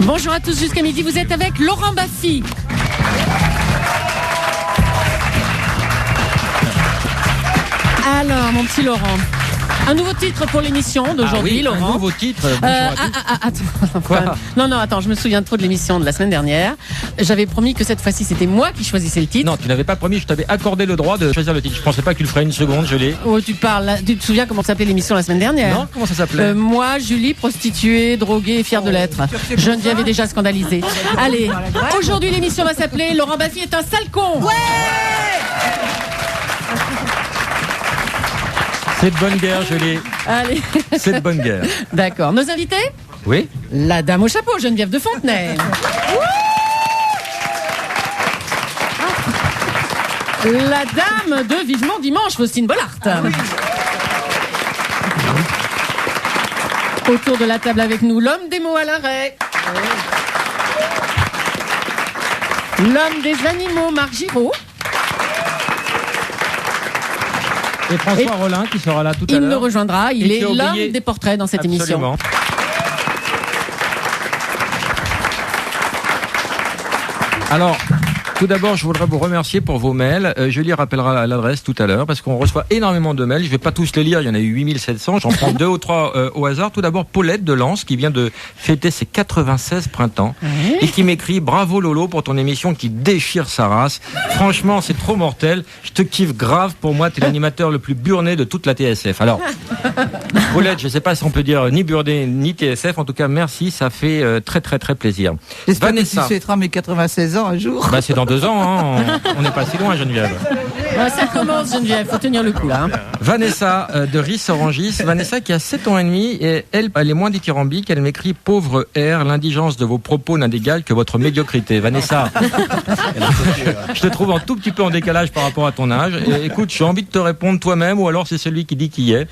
Bonjour à tous, jusqu'à midi, vous êtes avec Laurent Baffy. Alors, mon petit Laurent, un nouveau titre pour l'émission d'aujourd'hui, Laurent. Un nouveau titre. Attends, je me souviens trop de l'émission de la semaine dernière. J'avais promis que cette fois-ci, c'était moi qui choisissais le titre. Non, tu n'avais pas promis, je t'avais accordé le droit de choisir le titre. Je pensais pas que tu le ferais une seconde, je l'ai. Oh, tu te souviens comment s'appelait l'émission la semaine dernière? Non, comment ça s'appelait? Moi, Julie, prostituée, droguée et fière de l'être. Geneviève est déjà scandalisée. Allez, aujourd'hui, l'émission va s'appeler Laurent Baffy est un sale con. Ouais. C'est de bonne guerre, je l'ai. Allez. C'est de bonne guerre. D'accord. Nos invités? Oui. La dame au chapeau, Geneviève de Fontenay. La dame de Vivement Dimanche, Faustine Bollard. Autour de la table avec nous, l'homme des mots à l'arrêt. L'homme des animaux, Marc Giraud. Et François Rollin qui sera là tout à l'heure. Il me rejoindra, il est l'homme des portraits dans cette émission. Alors, tout d'abord, je voudrais vous remercier pour vos mails. Julie rappellera l'adresse tout à l'heure parce qu'on reçoit énormément de mails. Je ne vais pas tous les lire, il y en a eu 8700. J'en prends 2 ou 3 au hasard. Tout d'abord, Paulette de Lens qui vient de fêter ses 96 printemps et qui m'écrit « Bravo Lolo pour ton émission qui déchire sa race. Franchement, c'est trop mortel. Je te kiffe grave. Pour moi, tu es l'animateur le plus burné de toute la TSF. » Alors, Paulette, je ne sais pas si on peut dire ni burné ni TSF. En tout cas, merci. Ça fait très très très plaisir. J'espère que tu fêteras mes 96 ans un jour. Bah, c'est dans 2 ans, hein. On n'est pas si loin, Geneviève. Ça commence, Geneviève, faut tenir le coup là. Vanessa de Ris-Orangis, Vanessa qui a 7 ans et demi et elle est moins dithyrambique. Elle m'écrit: pauvre R, l'indigence de vos propos n'a d'égal que votre médiocrité. Vanessa, je te trouve un tout petit peu en décalage par rapport à ton âge. Et écoute, j'ai envie de te répondre toi-même ou alors c'est celui qui dit qui est.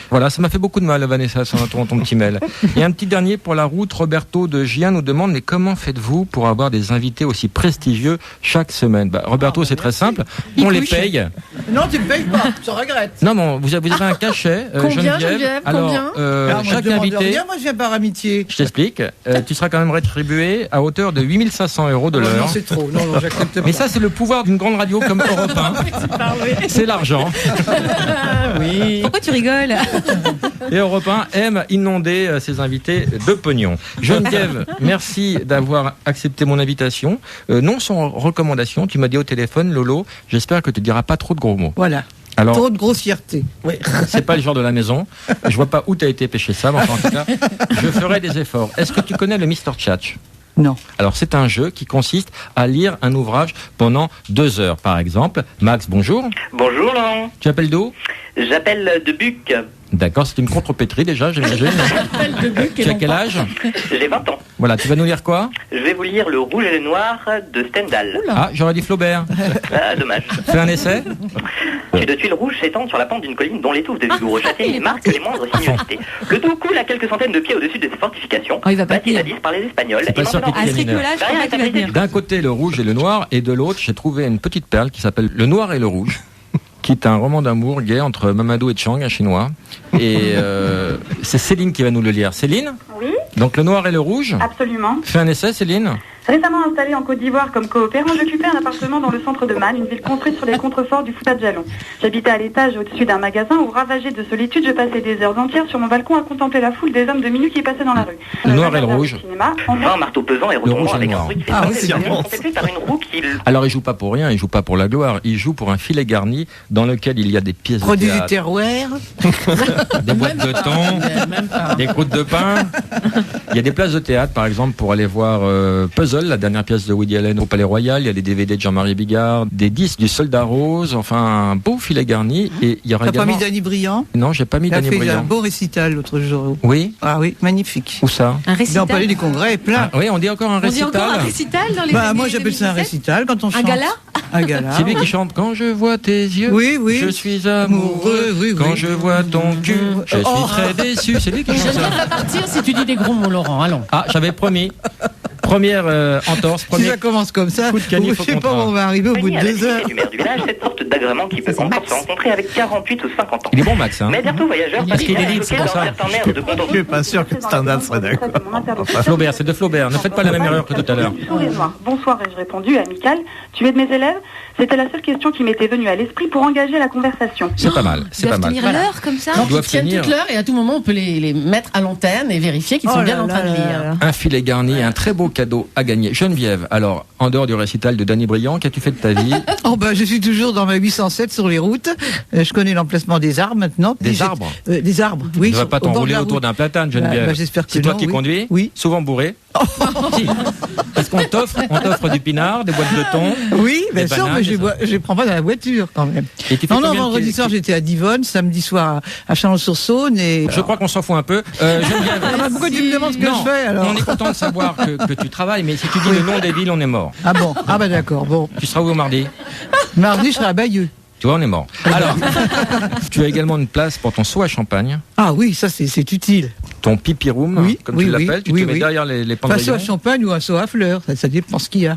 Voilà, ça m'a fait beaucoup de mal, Vanessa, sur ton petit mail. Et un petit dernier pour la route. Roberto de Gien nous demande: mais comment faites-vous pour avoir des invités aussi prestigieux chaque semaine? Roberto, c'est très simple. On les paye. Non, tu ne payes pas, je regrette. Non, non, vous avez un cachet. Combien, Geneviève? Alors, chaque invité. Rien, moi, je viens par amitié. Je t'explique. Tu seras quand même rétribué à hauteur de 8500 € de l'heure. Non, c'est trop. Non, j'accepte pas. Mais ça, c'est le pouvoir d'une grande radio comme Europe 1. C'est l'argent. Oui. Pourquoi tu rigoles? Et Europe 1 aime inonder ses invités de pognon. Geneviève, merci d'avoir accepté mon invitation. Non sans recommandation, tu m'as dit au téléphone: Lolo, j'espère que tu ne diras pas trop de gros mots. Voilà. Alors, trop de grossièreté. Oui. C'est pas le genre de la maison. Je vois pas où tu as été pêcher ça, mais enfin, en tout cas, je ferai des efforts. Est-ce que tu connais le Mr. Tchatch? Non. Alors, c'est un jeu qui consiste à lire un ouvrage pendant 2 heures, par exemple. Max, bonjour. Bonjour Laurent. Tu appelles d'où? J'appelle de Buc. D'accord, c'est une contrepétrie déjà, j'imagine. Tu as quel âge? J'ai 20 ans. Voilà, tu vas nous lire quoi? Je vais vous lire Le Rouge et le Noir de Stendhal. Ah, j'aurais dit Flaubert. Ah, dommage. Fais un essai. Ces 2 tuiles rouges s'étendent sur la pente d'une colline dont les touffes de vigoureux châtaigniers marquent les moindres sinuosités. Le tout coule à quelques centaines de pieds au-dessus de ces fortifications, bâties jadis par les Espagnols. C'est pas sûr qu'il À ce rythme-là, je crois pas que tu vas tenir. D'un côté, le rouge et le noir, et de l'autre, j'ai trouvé une petite perle qui s'appelle Le Noir et le Rouge, qui est un roman d'amour gay entre Mamadou et Chang, un chinois. Et c'est Céline qui va nous le lire. Céline? Oui, Donc Le Noir et le Rouge. absolument. Fais un essai, Céline. Récemment installé en Côte d'Ivoire comme coopérant, j'occupais un appartement dans le centre de Man, une ville construite sur les contreforts du Fouta Djallon. J'habitais à l'étage au-dessus d'un magasin où, ravagé de solitude, je passais des heures entières sur mon balcon à contempler la foule des hommes de minuit qui passaient dans la rue. Le Noir et le Rouge. Enfin, un marteau pesant et rouge et retombant avec noir. un bruit qui fait Ah, passer oui, le mur, complété par une roue qui... Alors il joue pas pour rien, il joue pas pour la gloire, il joue pour un filet garni dans lequel il y a des pièces Produit de du théâtre, terroir. des boîtes de thon, des croûtes de pain. Il y a des places de théâtre, par exemple, pour aller voir Puzzle, la dernière pièce de Woody Allen au Palais Royal. Il y a des DVD de Jean-Marie Bigard, des disques du Soldat Rose, enfin un beau filet garni. Et il y aura T'as également... pas mis Danny Briand? Non, j'ai pas mis Il a Danny fait un Briand. beau récital l'autre jour. Oui. Ah oui, magnifique. Où ça? Un Dans le récital. palais du Congrès, plein. Oui, on dit encore un On dit récital. encore un récital dans les Bah, années moi j'appelle ça un 2017. récital quand on chante. gala Un gala. C'est lui qui chante Quand je vois tes yeux, Oui, oui. je suis amoureux. Oui, oui. Quand je vois ton cul, je suis Oh. très déçu. C'est lui qui chante Geneviève ça. va partir si tu dis des gros mots, Laurent. Allons. Ah, j'avais promis. Première entorse, Si ça commence comme ça, coup de canif je au sais pas où contrat. on va arriver au bout de 2 heures. du maire du village, cette sorte d'agrément qui peut encore se rencontrer avec 48 ou 50 ans. Il est bon, Max. Hein. Mais bientôt, voyageurs, Parce qu'il est libre, c'est pour ça. Je suis pas sûr que Stendhal serait d'accord. Flaubert, c'est de Flaubert. Ne faites pas la même erreur que tout à l'heure. Bonsoir, ai-je répondu, amical. Tu es de mes élèves? C'était la seule question qui m'était venue à l'esprit pour engager la conversation. C'est pas mal, c'est pas mal. Tenir l'heure comme ça. Donc, ils doivent tiennent tenir. toute l'heure et à tout moment, on peut les mettre à l'antenne et vérifier qu'ils sont bien en train de lire. Un filet garni, un très beau cadeau à gagner. Geneviève, alors, en dehors du récital de Danny Briand, qu'as-tu fait de ta vie? Oh je suis toujours dans ma 807 sur les routes. Je connais l'emplacement des arbres maintenant. Des arbres Des arbres, oui. Tu ne vas pas au bord de t'enrouler la autour route. d'un platane, Geneviève. J'espère que c'est toi non, qui oui. conduis? Oui. Souvent bourré? Si. Parce qu'on t'offre du pinard, des boîtes de thon. Oui, bien des sûr, bananes, mais des- je les prends pas dans la voiture quand même. Et tu fais Non, combien de vendredi soir j'étais à Divonne, samedi soir à Chalon-sur-Saône et. Je crois qu'on s'en fout un peu. Geneviève. Pourquoi tu me demandes ce que Non, je fais alors? on est content de savoir que tu travailles, mais si tu dis le nom des villes, on est mort. Ah bon, d'accord, bon. Tu seras où mardi? Mardi, je serai à Bayeux. Tu vois, on est mort. Alors, tu as également une place pour ton seau à champagne, Ah oui, ça c'est utile. ton pipi room, Oui, comme oui, tu oui, l'appelles, tu oui, te mets oui. derrière les Pas seau à pendrillons. champagne ou un seau à fleurs, ça dépend ce qu'il y a.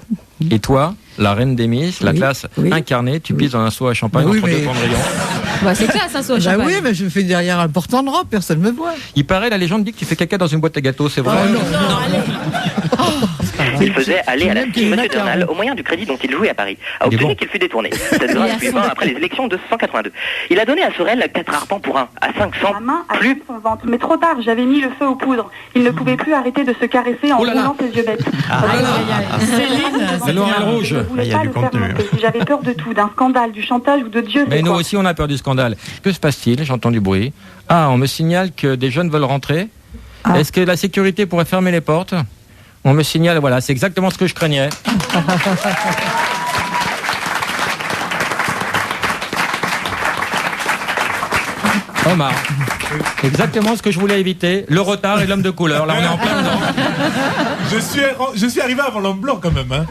Et toi, la reine des Miss, la Oui, classe oui. incarnée, tu pisses dans un seau à champagne Oui, entre deux mais- pendrillons. Bah, c'est classe, un saut à Bah champagne. oui, mais je fais derrière un portant de robe, personne ne me voit. Il paraît, la légende dit que tu fais caca dans une boîte à gâteaux, c'est vrai? Il faisait aller à la même ski qu'il est Monsieur macaron. Dernal au moyen du crédit dont il jouait à Paris, a Il est obtenu bon. qu'il fût détourné. Cette grâce lui vint après les élections de 182. Il a donné à Sorel 4 arpents pour 1, à 500, Ma main a plus. pris son ventre, mais trop tard, j'avais mis le feu aux poudres. Il ne pouvait plus arrêter de se caresser en Oh là là. roulant ses yeux bêtes. Céline, C'est noir et rouge. Je ne voulais Il y a pas du le faire contenu. monter. J'avais peur de tout, d'un scandale, du chantage ou de Dieu Mais sait nous quoi. aussi, on a peur du scandale. Que se passe-t-il? J'entends du bruit. Ah, on me signale que des jeunes veulent rentrer. Est-ce que la sécurité pourrait fermer les portes? On me signale, voilà, c'est exactement ce que je craignais. Omar, exactement ce que je voulais éviter, le retard et l'homme de couleur. Là, on est en plein dedans. Je suis arrivé avant l'homme blanc quand même. Hein.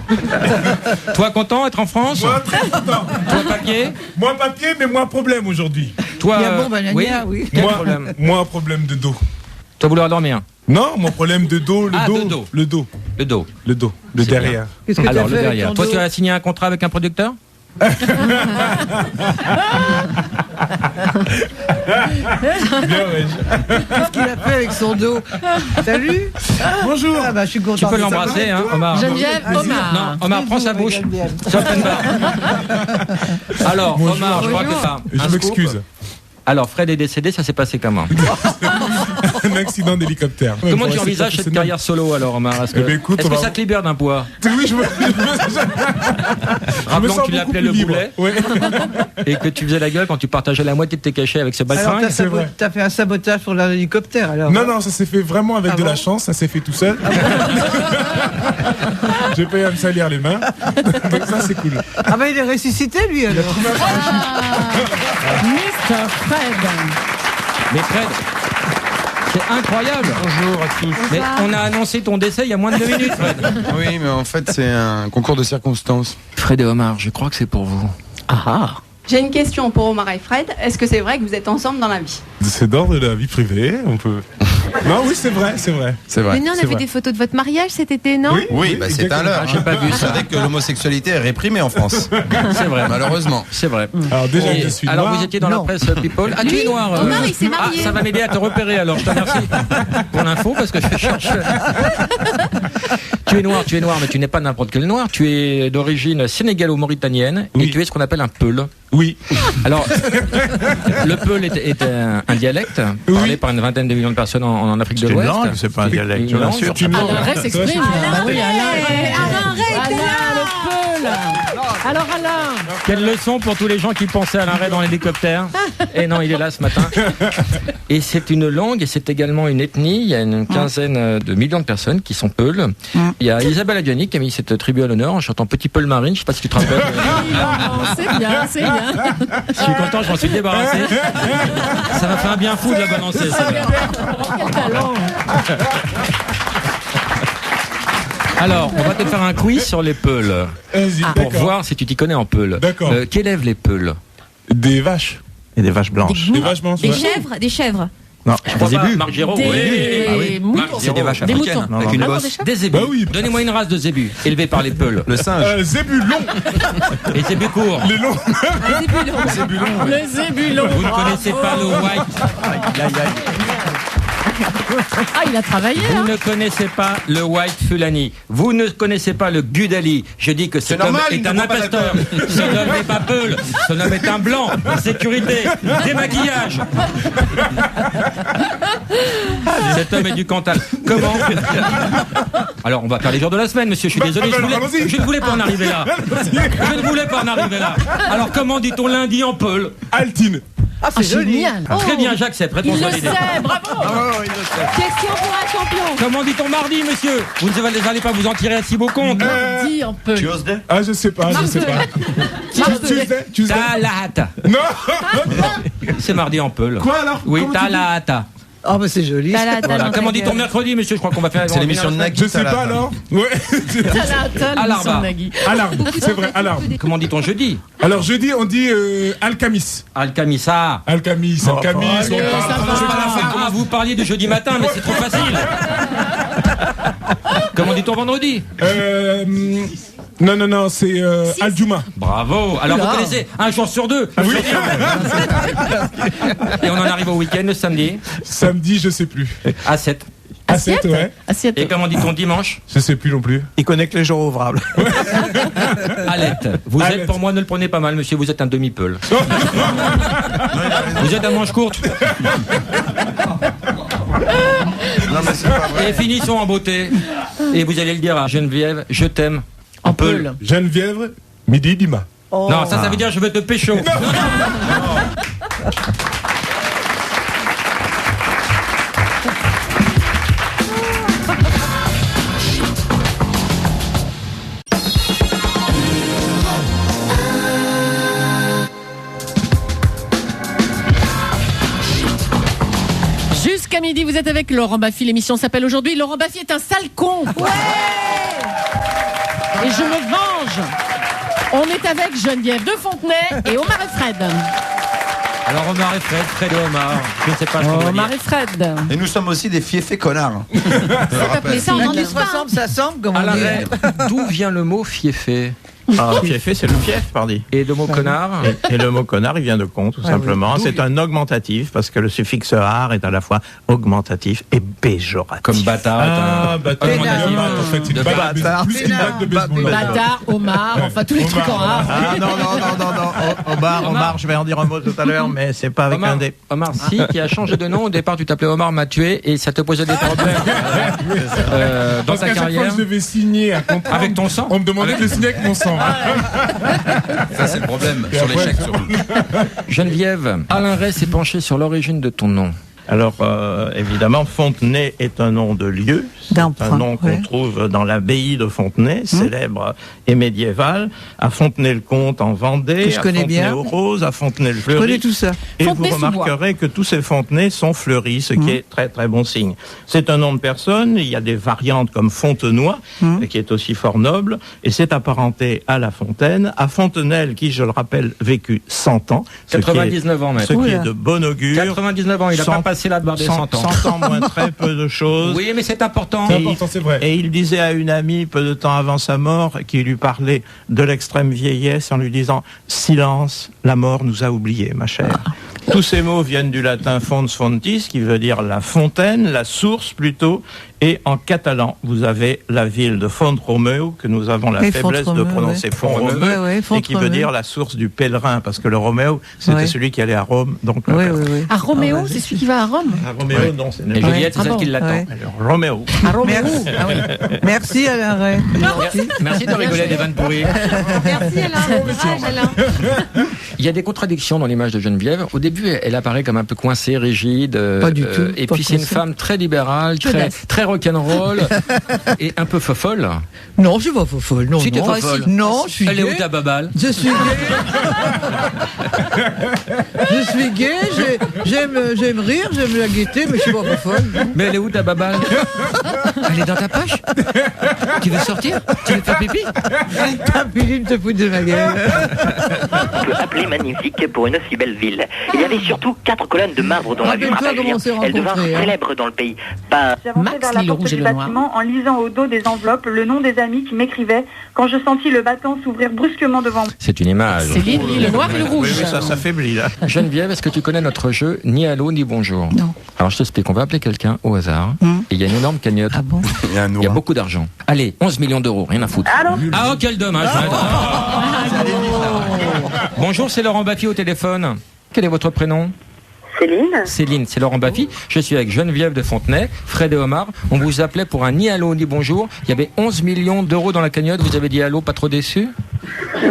Toi, content d'être en France? Moi, très content. Toi, papier? Moins papier, mais moins problème aujourd'hui. Toi, Il y a bon banania, oui. Quel Moi, problème? moins problème de dos. Toi, vouloir dormir? Non, mon problème de dos, Ah, de dos. le dos, Le dos. le dos, le C'est derrière. Qu'est-ce que tu as Alors, fait le avec derrière. ton Toi, dos tu as signé un contrat avec un producteur? Bien, ouais. Qu'est-ce qu'il a fait avec son dos? Salut. Bonjour. Ah bah je suis content. Tu peux de l'embrasser, savoir. hein, Omar? Geneviève, Omar. Non, Omar, prends sa bouche. Geneviève. C'est open bar. Alors, Bonjour. Omar, je crois que t'as Je un m'excuse. scoop. Alors, Fred est décédé, ça s'est passé comment? Un accident d'hélicoptère. Comment Ouais, tu c'est envisages cette professionnel. carrière solo alors, Omar? Est-ce que, Eh ben, écoute, est-ce on que va- ça te libère d'un poids? Oui, je me Rappelons sens que tu l'appelais beaucoup le plus libre. boulet Ouais. et que tu faisais la gueule quand tu partageais la moitié de tes cachets avec ce Alors baltringue. c'est vrai. t'as fait un sabotage pour l'hélicoptère alors? Non, non, ça s'est fait vraiment avec Ah de bon la chance, ça s'est fait tout seul. J'ai pas eu à me salir les mains. Donc ça, c'est cool. Ah bah il est ressuscité lui alors. Mr. Fred. Mais Fred, c'est incroyable. Bonjour à tous. Mais on a annoncé ton décès il y a moins de 2 minutes, Fred. Oui, mais en fait, c'est un concours de circonstances. Fred et Omar, je crois que c'est pour vous. J'ai une question pour Omar et Fred. Est-ce que c'est vrai que vous êtes ensemble dans la vie? C'est d'ordre de la vie privée, on peut. Non, oui, c'est vrai, c'est vrai. C'est Mais vrai. non, on c'est a vu vrai. des photos de votre mariage cet été, non? Oui, bah, c'est un leurre. Ah, j'ai pas vu Vous ça. savez que l'homosexualité est réprimée en France. C'est vrai. Malheureusement. C'est vrai. Alors déjà, Et je suis alors noir. vous étiez dans Non. la presse People. Ah, tu es noir. Omar, il s'est marié. Ah, ça va m'aider à te repérer alors. Je te remercie pour l'info parce que je cherche. Tu es noir, mais tu n'es pas n'importe quel noir. Tu es d'origine sénégalo-mauritanienne et Oui. tu es ce qu'on appelle un peul. Oui. Alors, le peul est un dialecte parlé par une vingtaine de millions de personnes en Afrique de l'Ouest. c'est pas un dialecte, Une langue. C'est une langue. Alain Ray s'exprime. Bah oui, Alain le Peul. Alors Alain. Quelle leçon pour tous les gens qui pensaient à l'arrêt dans l'hélicoptère. Et non, il est là ce matin. Et c'est une langue et c'est également une ethnie. Il y a une quinzaine de millions de personnes qui sont peuls. Il y a Isabelle Adjani qui a mis cette tribu à l'honneur en chantant Petit Peul Marine. Je sais pas si tu te rappelles. C'est bien, c'est bien. Je suis content, je m'en suis débarrassé. Ça m'a fait un bien fou de la balancer. Ça. Quel talent. Alors, on va te faire un quiz sur les peuls Vas-y, pour d'accord. voir si tu t'y connais en peuls. D'accord. Qu'élèvent les peuls? Des vaches. Et des vaches blanches. Des vaches blanches. Des ouais. chèvres, des chèvres. Non, des zébus. Marc Géraud, Des oui. moutons. Marc, c'est des vaches Des africaines. moutons. Avec une Vraiment bosse. des chats Des zébus. Bah oui. Donnez-moi une race de zébus, élevés par les peuls. Le singe. Zébulon. Et zébus courts. Les longs. Le zébulon. Vous ne connaissez pas le white. Ah, il a travaillé, hein. Vous ne connaissez pas le white fulani. Vous ne connaissez pas le gudali. Je dis que cet homme normal, est il un ne comprend pas imposteur. Ce homme n'est pas peul. Ce homme est un blanc. Sécurité. Démaquillage. Cet homme est du Cantal. Comment? Alors, on va faire les jours de la semaine, monsieur. Je suis désolé. Je ne voulais pas en arriver là. Je ne voulais pas en arriver là. Alors, comment dit-on lundi en peul? Altine. Ah, c'est joli. Génial. Très bien, Jacques, c'est réponse Il le validée. sait, bravo. Question pour un champion. Comment dit-on mardi, monsieur? Vous n'allez pas vous en tirer à si beau compte. Dis un peu. Tuesday. Ah, je sais pas. Tuesday. Talata. Non. C'est mardi en peul. Quoi alors? Oui, Comment tu dis? talata. Ah, bah c'est joli. Voilà. Comment dit-on mercredi, monsieur? Je crois qu'on va faire. C'est l'émission de Nagui. Je sais pas alors. Ouais. Alarba. Alarme. C'est vrai, alarme. Comment dit-on jeudi? Alors jeudi, on dit alcamis. Alcamissa. Alcamis. allez, ça va. Ah, vous parliez de jeudi matin, mais c'est trop facile. Comment dit-on vendredi? Non, c'est Aljuma. Bravo. Alors vous connaissez un jour sur deux. Ah oui. Et on en arrive au week-end, le samedi. Samedi, je sais plus. À 7. Assiette, ouais. Assiette. Et comment dit-on dimanche? Je sais plus non plus. Il connaît que les jours ouvrables. Alette. Vous Alette. êtes pour moi, ne le prenez pas mal, monsieur, vous êtes un demi-peul. Vous êtes à manche courte. Non, mais c'est pas vrai. Et finissons en beauté. Et vous allez le dire à Geneviève, je t'aime. En peul. Geneviève, midi, Dima. Non, ça veut dire je veux te pécho. Jusqu'à midi, vous êtes avec Laurent Baffy. L'émission s'appelle aujourd'hui Laurent Baffy est un sale con. Ouais. Et je me venge. On est avec Geneviève de Fontenay et Omar et Fred. Alors Omar et Fred et Omar. Je ne sais pas ce qu'on doit Omar dire. et Fred. Et nous sommes aussi des fiefés connards. Appelez ça en Qui anglais. se ressemble, ça semble, comme À on dit. l'arrêt, d'où vient le mot fiefé? Ah, fiefé, c'est le fief, pardi. Et le mot connard? Et le mot connard, il vient de con, tout simplement. oui. C'est un augmentatif, parce que le suffixe ar est à la fois augmentatif et péjoratif. Comme bâtard. Ah, bâtard. augmentatif. En fait, une De batte de bâtard. plus qu'une batte de baseball. Bâtard, Omar, enfin tous les Omar. trucs en rare. Ah non. Omar, je vais en dire un mot tout à l'heure, mais c'est pas avec un D. Omar Sy, qui a changé de nom. Au départ, tu t'appelais Omar m'a tué et ça te posait des problèmes dans Parce ta qu'à chaque fois carrière. que je devais signer un contrat, Avec ton sang? on me demandait de le signer avec mon sang. Ça, c'est le problème. Et Sur après- l'échec, surtout. Geneviève, Alain Ray s'est penché sur l'origine de ton nom. Alors, évidemment, Fontenay est un nom de lieu. C'est D'emprunt, un nom qu'on ouais. trouve dans l'abbaye de Fontenay, célèbre et médiévale, à Fontenay-le-Comte en Vendée, Que je à connais bien. Fontenay-aux-Roses, à Je connais Fontenay-le-Fleury. tout ça. Et Fontenay-sous-Bois. vous remarquerez que tous ces Fontenay sont fleuris, ce qui est très très bon signe. C'est un nom de personne, il y a des variantes comme Fontenoy, qui est aussi fort noble, et c'est apparenté à La Fontaine, à Fontenelle, qui, je le rappelle, vécut 100 ans. ce qui est- 99 ans, Ce maître. qui est Oula. de bon augure. 99 ans, il n'a pas passé la barre des 100 ans. 100 ans moins très peu de choses. Oui, mais c'est important. C'est important, c'est vrai. Et il disait à une amie, peu de temps avant sa mort, qui lui parlait de l'extrême vieillesse en lui disant « Silence, la mort nous a oubliés, ma chère ». Tous ces mots viennent du latin fons fontis, qui veut dire la fontaine, la source plutôt. Et en catalan, vous avez la ville de Font-Romeu, que nous avons la Et faiblesse de Font-Romeu, prononcer Font-Romeu, Ouais, ouais, et qui veut Font-Romeu. dire la source du pèlerin, parce que le Roméo, c'était Ouais. celui qui allait à Rome, donc le Oui, pèlerin. oui, oui. À Roméo, c'est celui qui va à Rome. À Roméo, non, c'est Et Juliette, c'est Ah celle bon, qui l'attend. ouais. Roméo. À Roméo. Merci. Ah oui. Merci Alain Ray. Merci de rigoler des vannes pourries. Merci Alain. Courage Alain. Il y a des contradictions dans l'image de Geneviève. Au début, elle apparaît comme un peu coincée, rigide. Pas du tout, Et pas puis c'est une coincée. femme très libérale, très rock'n'roll et un peu fofolle. Non, je suis pas fofolle. Non, Si, t'es non. fofolle. Non, je suis Elle est où gay. ta babale? Je suis gay. Je suis gay. J'aime rire, j'aime la gaieté, mais je suis pas fofolle. Mais elle est où ta babale? Elle est dans ta poche? Tu veux sortir? Tu veux faire pipi? Ta Philippe te fout de ma gueule. On peut appeler magnifique pour une aussi belle ville. Il y a avait surtout 4 colonnes de marbre dont la vue frappe à fuir. Elle devint célèbre dans le pays. J'ai avancé vers la porte du bâtiment en lisant au dos des enveloppes le nom des amis qui m'écrivaient quand je sentis le battant s'ouvrir brusquement devant moi. C'est une image. Céline lit le noir et le rouge. Oui, ça s'affaiblit là. Geneviève, est-ce que tu connais notre jeu Ni allô ni bonjour? Non. Alors je t'explique, on va appeler quelqu'un au hasard et il y a une énorme cagnotte. Ah bon? Il y a beaucoup d'argent. Allez, 11 millions d'euros, rien à foutre. Allô? Ah, quel dommage. Bonjour, c'est Laurent Baffy au téléphone. Quel est votre prénom? Céline? Céline, c'est Laurent Baffy. Je suis avec Geneviève de Fontenay, Fred et Omar. On vous appelait pour un ni allô ni bonjour. Il y avait 11 millions d'euros dans la cagnotte. Vous avez dit allô, pas trop déçu?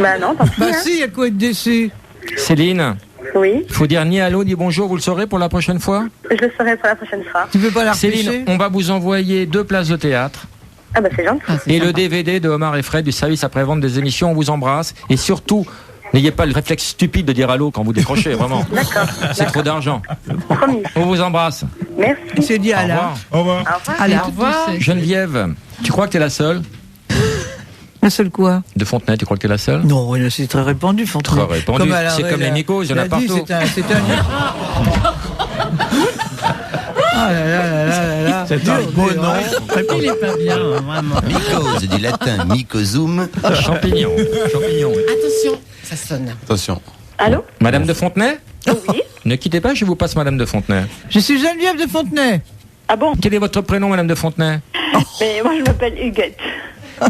Bah non, tant pis. Bah si, il y a quoi être déçu? Céline, Oui, il faut dire ni allô ni bonjour. Vous le saurez pour la prochaine fois? je le saurai pour la prochaine fois. Tu veux pas la Céline, repêcher? on va vous envoyer 2 places de théâtre. Ah bah c'est gentil. Et le DVD de Omar et Fred du service après-vente des émissions. On vous embrasse. Et surtout, n'ayez pas le réflexe stupide de dire allô quand vous décrochez, vraiment. D'accord. C'est trop d'argent. Promis. On vous embrasse. Merci. C'est dit Au à la. revoir. Au revoir. Au revoir. À la. Au revoir. Geneviève, tu crois que t'es la seule? Un seul quoi? De Fontenay, tu crois que t'es la seule? Non, c'est très répandu, Fontenay. Très répandu. C'est comme les mycoses, il y en a partout. C'est un... Ah là là là là là. C'est un beau nom. Il est pas bien, vraiment. Mycose, du latin mycosum. Champignon. Champignon. Attention, ça sonne. Attention. Allô? Madame de Fontenay? Oui. Ne quittez pas, je vous passe Madame de Fontenay. Je suis Geneviève de Fontenay. Ah bon? Quel est votre prénom, Madame de Fontenay? Mais moi je m'appelle Huguette.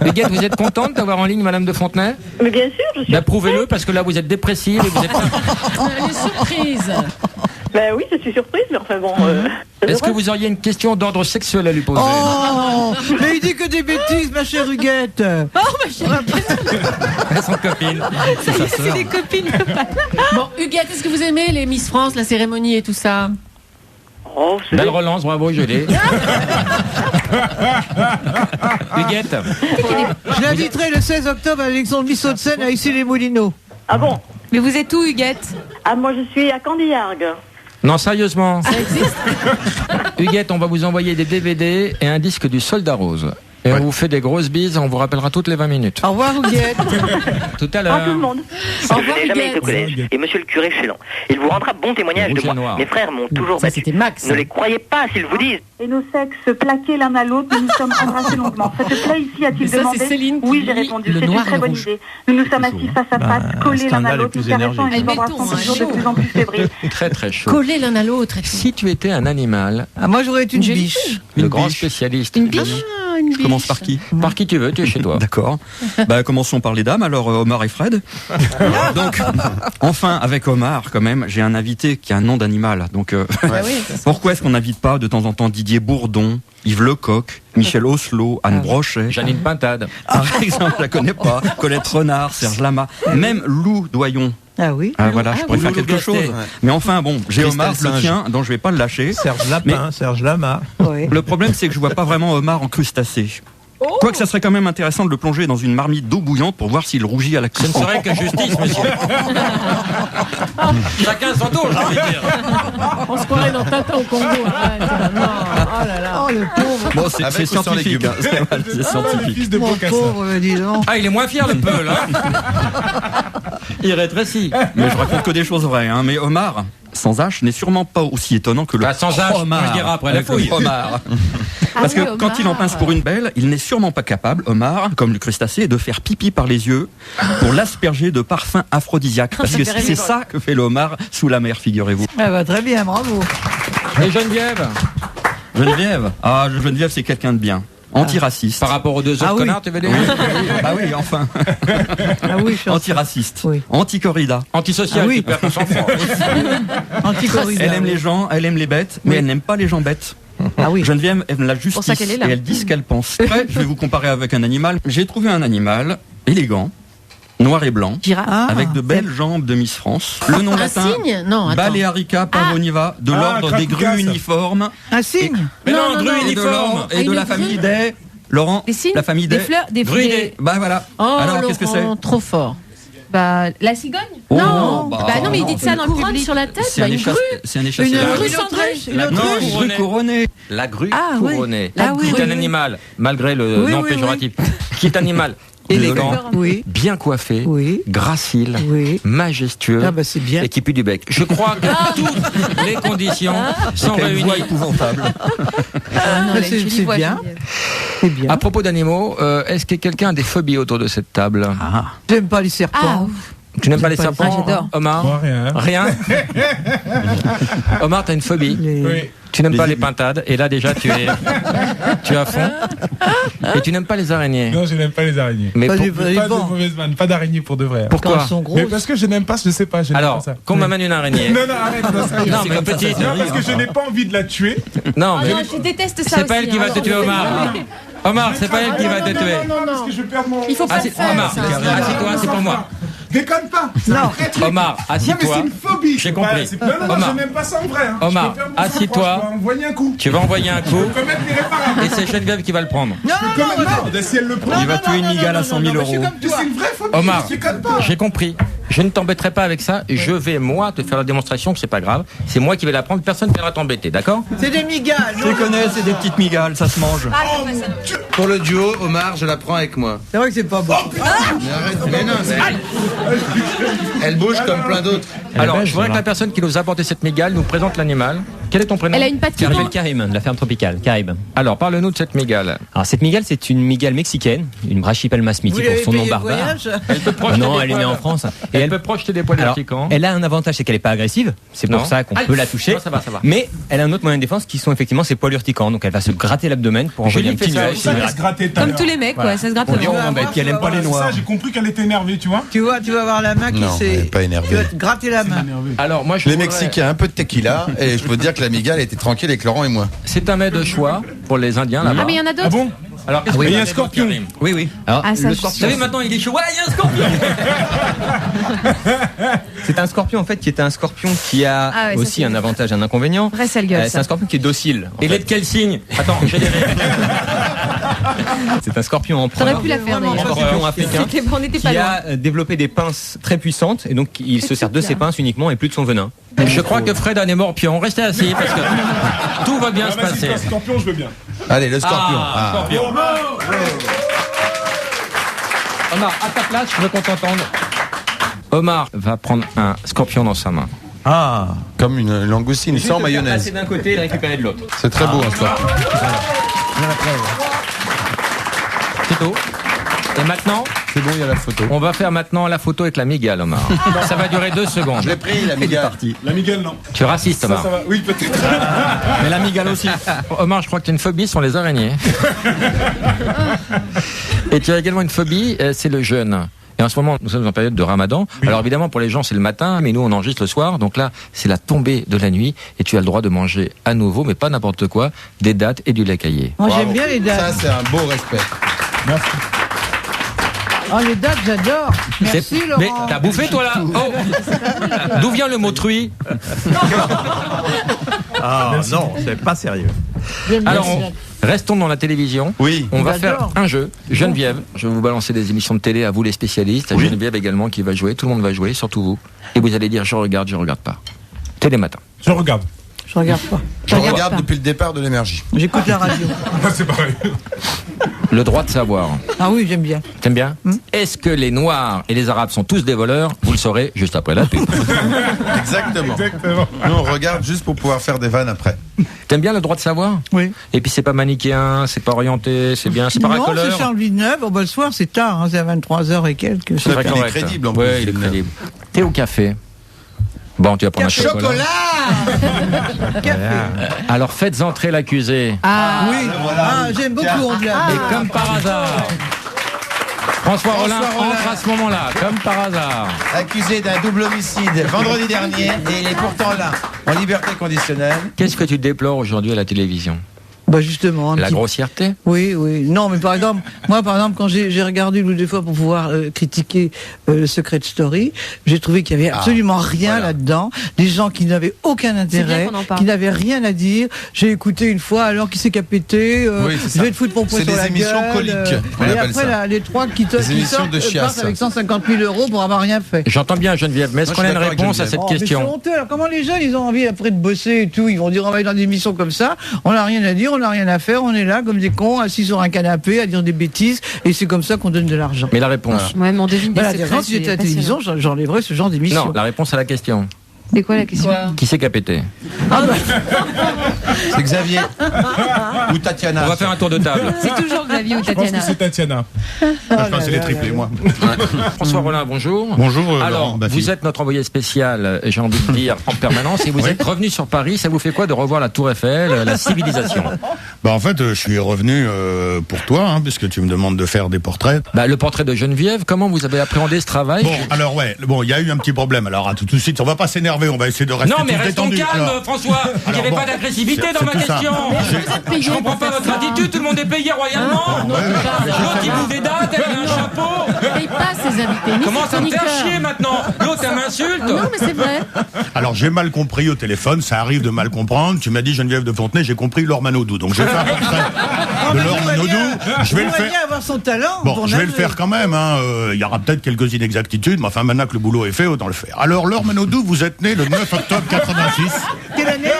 Huguette, vous êtes contente d'avoir en ligne Madame de Fontenay? Mais bien sûr, je suis... Prouvez-le, parce que là, vous êtes dépressive et vous êtes... Elle est surprise. Ben oui, je suis surprise, mais enfin bon... Est-ce que vous auriez une question d'ordre sexuel à lui poser? Oh, mais il dit que des bêtises, ma chère Huguette. Oh, ma chérie. Elles sont copines. C'est sa C'est sœur. des copines. Bon, Huguette, est-ce que vous aimez les Miss France, la cérémonie et tout ça? Oh, c'est... Belle relance, bravo, je l'ai. Huguette, Je l'inviterai le 16 octobre à l'élection de Miss Hauts-de-Seine à Issy-les-Moulineaux. Ah bon? Mais vous êtes où, Huguette? Ah moi je suis à Candiargues. non, sérieusement. Ça existe? Huguette, on va vous envoyer des DVD et un disque du Soldat Rose. Et on vous fait des grosses bises, on vous rappellera toutes les 20 minutes. Au revoir, Huguette. Tout à À l'heure. tout le monde. Au Je revoir, n'ai jamais été au Huguette. collège. Et monsieur le curé Chélan. Il vous rendra bon témoignage Rouge de et moi. noir. Mes frères m'ont toujours Ça, battu. c'était Max. Ne les croyez pas s'ils vous disent. Et nos sexes plaqués l'un à l'autre, nous nous sommes embrassés longuement. Cette plaie ici Mais a-t-il ça, demandé? c'est Céline qui Oui, j'ai lit répondu. le C'est noir une et très le bonne rouge. idée. Nous nous sommes assis face à face, collés l'un à scandale l'autre, le nous plus caressant et énergique. nous embrassant Mettons, toujours de chaud. plus en plus fébriles. Très très chaud. Collés l'un à l'autre. Si tu étais un animal, Ah, moi, j'aurais été une jolie biche. le Une grand biche. spécialiste. Une biche. Une Je commence par qui? Par qui tu veux, tu es chez toi. D'accord. Bah, commençons par les dames, alors Omar et Fred. Donc, enfin, avec Omar, quand même, j'ai un invité qui a un nom d'animal. Donc, pourquoi est-ce qu'on n'invite pas de temps en temps Didier Bourdon, Yves Lecoq, Michel Oslo, Anne Brochet? Janine Pintade. Par exemple, je la connais pas. Colette Renard, Serge Lama, même Lou Doyon. Ah oui. Ah, voilà, je pourrais faire Loulou quelque chose. Gastet. Mais enfin, bon, j'ai Christelle Omar, le Singe. tien, dont je vais pas le lâcher. Serge Lapin, Serge Lama. Oui. Le problème, c'est que je vois pas vraiment Omar en crustacé. Quoique ça serait quand même intéressant de le plonger dans une marmite d'eau bouillante pour voir s'il rougit à la Ce ne cuisson. serait que justice, monsieur. Chacun son tour, j'ai envie de dire. On se croirait dans Tintin au Congo. Arrête. Non. Oh là là. Oh, le pauvre. Bon, c'est Avec ou sans scientifique. légumes hein, c'est mal, c'est Le scientifique. fils de Mon Bocassa. pauvre, dis donc. Ah, il est moins fier, le Peul, hein. Il rétrécit. Mais je raconte que des choses vraies. Hein. Mais Omar, sans H, n'est sûrement pas aussi étonnant que le Bah, sans H, Omar. on le dira après la Avec le fouille. Omar. Parce que oui, quand il en pince pour une belle, il n'est sûrement pas capable, Omar, comme le crustacé, de faire pipi par les yeux pour l'asperger de parfums aphrodisiaques. Parce que c'est ça que fait le homard sous la mer, figurez-vous. Ah bah, très bien, bravo. Et Geneviève, Geneviève, Geneviève, c'est quelqu'un de bien. Antiraciste. par rapport aux deux autres Ah oui. connards, tu veux dire? Ah oui, enfin. Ah oui, je suis Antiraciste. Oui. Anti-corrida. Antisocial, Ah oui. tu perds ton sang-froid. anti-corrida. Elle aime les gens, elle aime les bêtes, mais Oui. elle n'aime pas les gens bêtes. Ah oui. Geneviève aime la ça justice qu'elle est là. et elle dit ce qu'elle pense. Après, je vais vous comparer avec un animal. J'ai trouvé un animal élégant, noir et blanc, Ah, avec de belles jambes de Miss France. Le nom Un latin, cygne? Non, attends. Balearica pavoniva, de l'ordre des Crapicas. grues uniformes un cygne. Mais non, Non, grue non, et de uniforme. l'ordre et de Une la famille grue. des... Laurent, Des cygnes, la famille des des... fleurs, des Grue fruits. des- Bah voilà. Oh, Alors, qu'est-ce que c'est? Laurent, trop fort. Bah, la cigogne? Non, non, mais il dit ça dans le public. Sur la tête, C'est un échassier. C'est un échassier. Une grue grue cendrée. Une autruche. Couronnée. La grue oui. couronnée. Ah oui, qui est oui, un oui. animal, malgré le Oui, nom oui, péjoratif, qui est un animal élégant, Oui. bien coiffé, Oui. gracile, Oui. majestueux Ah bah c'est bien. et qui pue du bec. Je crois que toutes les conditions sont réunies. Épouvantable. C'est bien. C'est bien. À propos d'animaux, est-ce que quelqu'un a des phobies autour de cette table? J'aime pas les serpents. Tu n'aimes pas les J'aime pas les serpents? j'adore. Omar? Moi, rien. Rien. Omar, t'as une phobie? Oui. Tu n'aimes pas les pintades, et là déjà tu es à fond. Et tu n'aimes pas les araignées. Non, je n'aime pas les araignées. Mais Pas pour- du- Pas de mauvaise vanne, pas d'araignée pour de vrai. hein. pourquoi? Quand elles sont grosses. Mais parce que je n'aime pas, je sais pas, je n'aime Alors, pas ça. qu'on m'amène une araignée. Non, non, arrête, non, sérieux. Non, mais petite. Non, parce que je n'ai pas envie de la tuer. Non, mais Non, je déteste ça. c'est pas elle qui va te tuer, Omar. Omar, c'est pas elle qui va te tuer. Non, parce que je perds mon... Il faut pas le faire. Omar, ça. assis-toi, c'est pour moi. Déconne pas. Non. Omar, Non, mais assis-toi. c'est une phobie. J'ai c'est compris. pas- c'est- Non, non, non, Omar. je n'aime pas ça en vrai. Hein. Omar, Je peux perdre mon assis-toi. sang-froid, je peux envoyer un coup. Tu vas envoyer un coup, Je peux mettre l'irréparable. et c'est Geneviève qui va le prendre. Non, non, Comme non, non, si elle le prend. Il va tuer une migale à 100 000 non, je suis euros. comme Mais toi. c'est une vraie phobie. Omar, Je déconne pas. j'ai compris. Je ne t'embêterai pas avec ça. Je vais, moi, te faire la démonstration que c'est pas grave. C'est moi qui vais la prendre. Personne ne viendra t'embêter, d'accord? C'est des migales. Je les connais, c'est des petites migales, ça se mange. Pour le duo, Omar, je la prends avec moi. C'est vrai que c'est pas bon. Mais arrête, mais non, mais elle bouge comme plein d'autres. Alors, je voudrais que la personne qui nous a apporté cette migale nous présente l'animal. Quel est ton prénom? Elle a une patte qui Je m'appelle manque. Karim, de la ferme tropicale, Caraïbes. Alors, parle-nous de cette migale. Alors cette migale, c'est une migale mexicaine, une Brachypelma Vous smithi l'avez pour son nom payé le barbare. voyage Elle peut projeter Non, des elle est née poils. en France. Et Elle peut projeter des poils alors, verticants. elle a un avantage, c'est qu'elle n'est pas agressive. C'est Non. pour ça qu'on Ah, peut la toucher. non, ça va, ça va. Mais elle a un autre moyen de défense qui sont effectivement ses poils urticants. Donc elle va se gratter l'abdomen pour envoyer Julie un petit fait ça nuage. aussi. Ça, elle se grattait tout à Comme l'heure. tous les mecs, ouais, ça se gratte On le dit, ventre. oh, bah, et puis elle aime pas les C'est noirs. ça, j'ai compris qu'elle était énervée, tu vois. Tu vas avoir la main qui Non, elle est s'est. pas énervée. Tu vas te gratter la main. Alors, moi, je Les voudrais- Mexicains, un peu de tequila, et je peux te dire que la migale était tranquille avec Laurent et moi. C'est un mets de choix pour les Indiens là-bas. Ah, mais il y en a Ah d'autres. bon? Alors, qu'est-ce oui. que Il y a un c'est, scorpion. Karim? Oui, oui. Alors, Ah, ça, le je- scorpion, Vous savez, maintenant, il est chaud. Ouais, il y a un scorpion. c'est un scorpion en fait qui est un scorpion qui a Ah ouais, ça, aussi c'est un bien. avantage, un inconvénient. Vrai sale gueule, C'est ça. un scorpion qui est docile. en Il fait. est de quel signe? Attends, j'ai des règles. C'est un scorpion empereur. T'aurais pu la faire Un d'ailleurs. scorpion africain. On n'était pas Qui loin. a développé des pinces très puissantes et donc il se sert de ses pinces uniquement et plus de son venin. Je crois que Fred a des morpions. Restez assis parce que tout va bien Ah, se vas-y, passer. un scorpion, je veux bien. Allez, le scorpion. Ah, Ah. scorpion. Omar, à ta place, je veux qu'on t'entende. Omar va prendre un scorpion dans sa main. Ah, comme une langoustine sans mayonnaise. Passer d'un côté et le récupérer de l'autre. C'est très beau un scorpion. C'est tout. Et maintenant, C'est bon, il y a la photo. on va faire maintenant la photo avec la migale, Omar. Ça va durer 2 secondes. Je l'ai pris, la migale. La migale, non. Tu es raciste, Ça, Omar. ça va. Oui, peut-être. Mais la migale aussi. Omar, je crois que tu as une phobie sur les araignées. Et tu as également une phobie, c'est le jeûne. Et en ce moment, nous sommes en période de Ramadan. Alors évidemment, pour les gens, c'est le matin, mais nous, on enregistre le soir. Donc là, c'est la tombée de la nuit. Et tu as le droit de manger à nouveau, mais pas n'importe quoi, des dattes et du lait caillé. Moi, j'aime Bravo. bien les Ça, dates. c'est un beau respect. Merci. Oh, les dates, j'adore. Merci, Laurent. Mais t'as bouffé, toi, là? Oh. D'où vient le mot truie? Ah non, c'est pas sérieux. J'aime bien Alors, les dates. restons dans la télévision. Oui. On va J'adore. faire un jeu. Geneviève, je vais vous balancer des émissions de télé à vous les spécialistes. À Geneviève également qui va jouer. Tout le monde va jouer, surtout vous. Et vous allez dire je regarde pas. Télématin. Je regarde. Je regarde pas. Je regarde depuis le départ de l'énergie. J'écoute la radio. C'est pareil. Le droit de savoir. Ah oui, j'aime bien. T'aimes bien? Est-ce que les Noirs et les Arabes sont tous des voleurs? Vous le saurez juste après la pub. Exactement. Exactement. Nous, on regarde juste pour pouvoir faire des vannes après. T'aimes bien le droit de savoir? Oui. Et puis c'est pas manichéen, c'est pas orienté, c'est bien, c'est pas Non, c'est racoleur. Charles Villeneuve. Oh, bah, le soir, c'est tard. Hein, c'est à 23h et quelques. C'est Très il est correct. crédible en plus. Ouais, il est crédible. Thé ou café? Bon, tu vas prendre un chocolat. Café. Alors faites entrer l'accusé. Ah oui. Ah, j'aime beaucoup Anglade. Et comme par hasard, François Rollin entre à ce moment-là, comme par hasard. Accusé d'un double homicide vendredi dernier, et il est pourtant là, en liberté conditionnelle. Qu'est-ce que tu déplores aujourd'hui à la télévision? Bah justement. La grossièreté. Oui. Non, mais par exemple, quand j'ai regardé une ou deux fois pour pouvoir critiquer Secret Story, j'ai trouvé qu'il y avait absolument rien là-dedans. Des gens qui n'avaient aucun intérêt, qui n'avaient rien à dire. J'ai écouté une fois, alors qui s'est qu'à péter, je vais te foutre mon poing sur la gueule. C'est des émissions coliques, on appelle ça. Et après, les trois qui sortent partent avec 150 000 € pour avoir rien fait. J'entends bien, Geneviève, mais est-ce qu'on a une réponse à cette question? C'est honteux. Alors, comment les jeunes, ils ont envie après de bosser et tout, ils vont dire on va aller dans des émissions comme ça, on n'a rien à dire, on n'a rien à faire, on est là comme des cons, assis sur un canapé à dire des bêtises, et c'est comme ça qu'on donne de l'argent. Mais la réponse? Ouais, mais on devine des secrets. Quand j'étais à la télévision, j'enlèverais ce genre d'émission. Non, la réponse à la question. C'est quoi la question? Qui c'est qui a pété? C'est Xavier. Ou Tatiana. On va faire un tour de table. C'est toujours Xavier ou Tatiana. Je pense que c'est Tatiana. Je pense que c'est les triplés, moi. François Rollin, bonjour. Bonjour. Alors, vous êtes notre envoyé spécial, j'ai envie de dire, en permanence, et vous êtes revenu sur Paris. Ça vous fait quoi de revoir la Tour Eiffel, la civilisation? En fait, je suis revenu pour toi, puisque tu me demandes de faire des portraits. Le portrait de Geneviève, comment vous avez appréhendé ce travail? Il y a eu un petit problème. Alors, tout de suite, on va pas s'énerver, on va essayer de rester Non, mais restons détendu. calmes, François. Il n'y avait pas d'agressivité dans ma question. Je comprends pas votre attitude. Tout le monde est payé royalement. L'autre, il bouffe des dates, elle a un chapeau. Il paye pas ses invités. Comment ça me faire chier maintenant? L'autre, elle m'insulte. Non, mais c'est vrai. Alors, j'ai mal compris au téléphone, ça arrive de mal comprendre. Tu m'as dit Geneviève de Fontenay, j'ai compris Laure Manodou. Donc, je vais faire un portrait de Laure Manodou. Je vais le faire. avoir son talent. Je vais le faire quand même. Il y aura peut-être quelques inexactitudes, mais enfin, maintenant que le boulot est fait, autant le faire. Alors, Laure Manodou, vous êtes née le 9 octobre 86. Quelle année?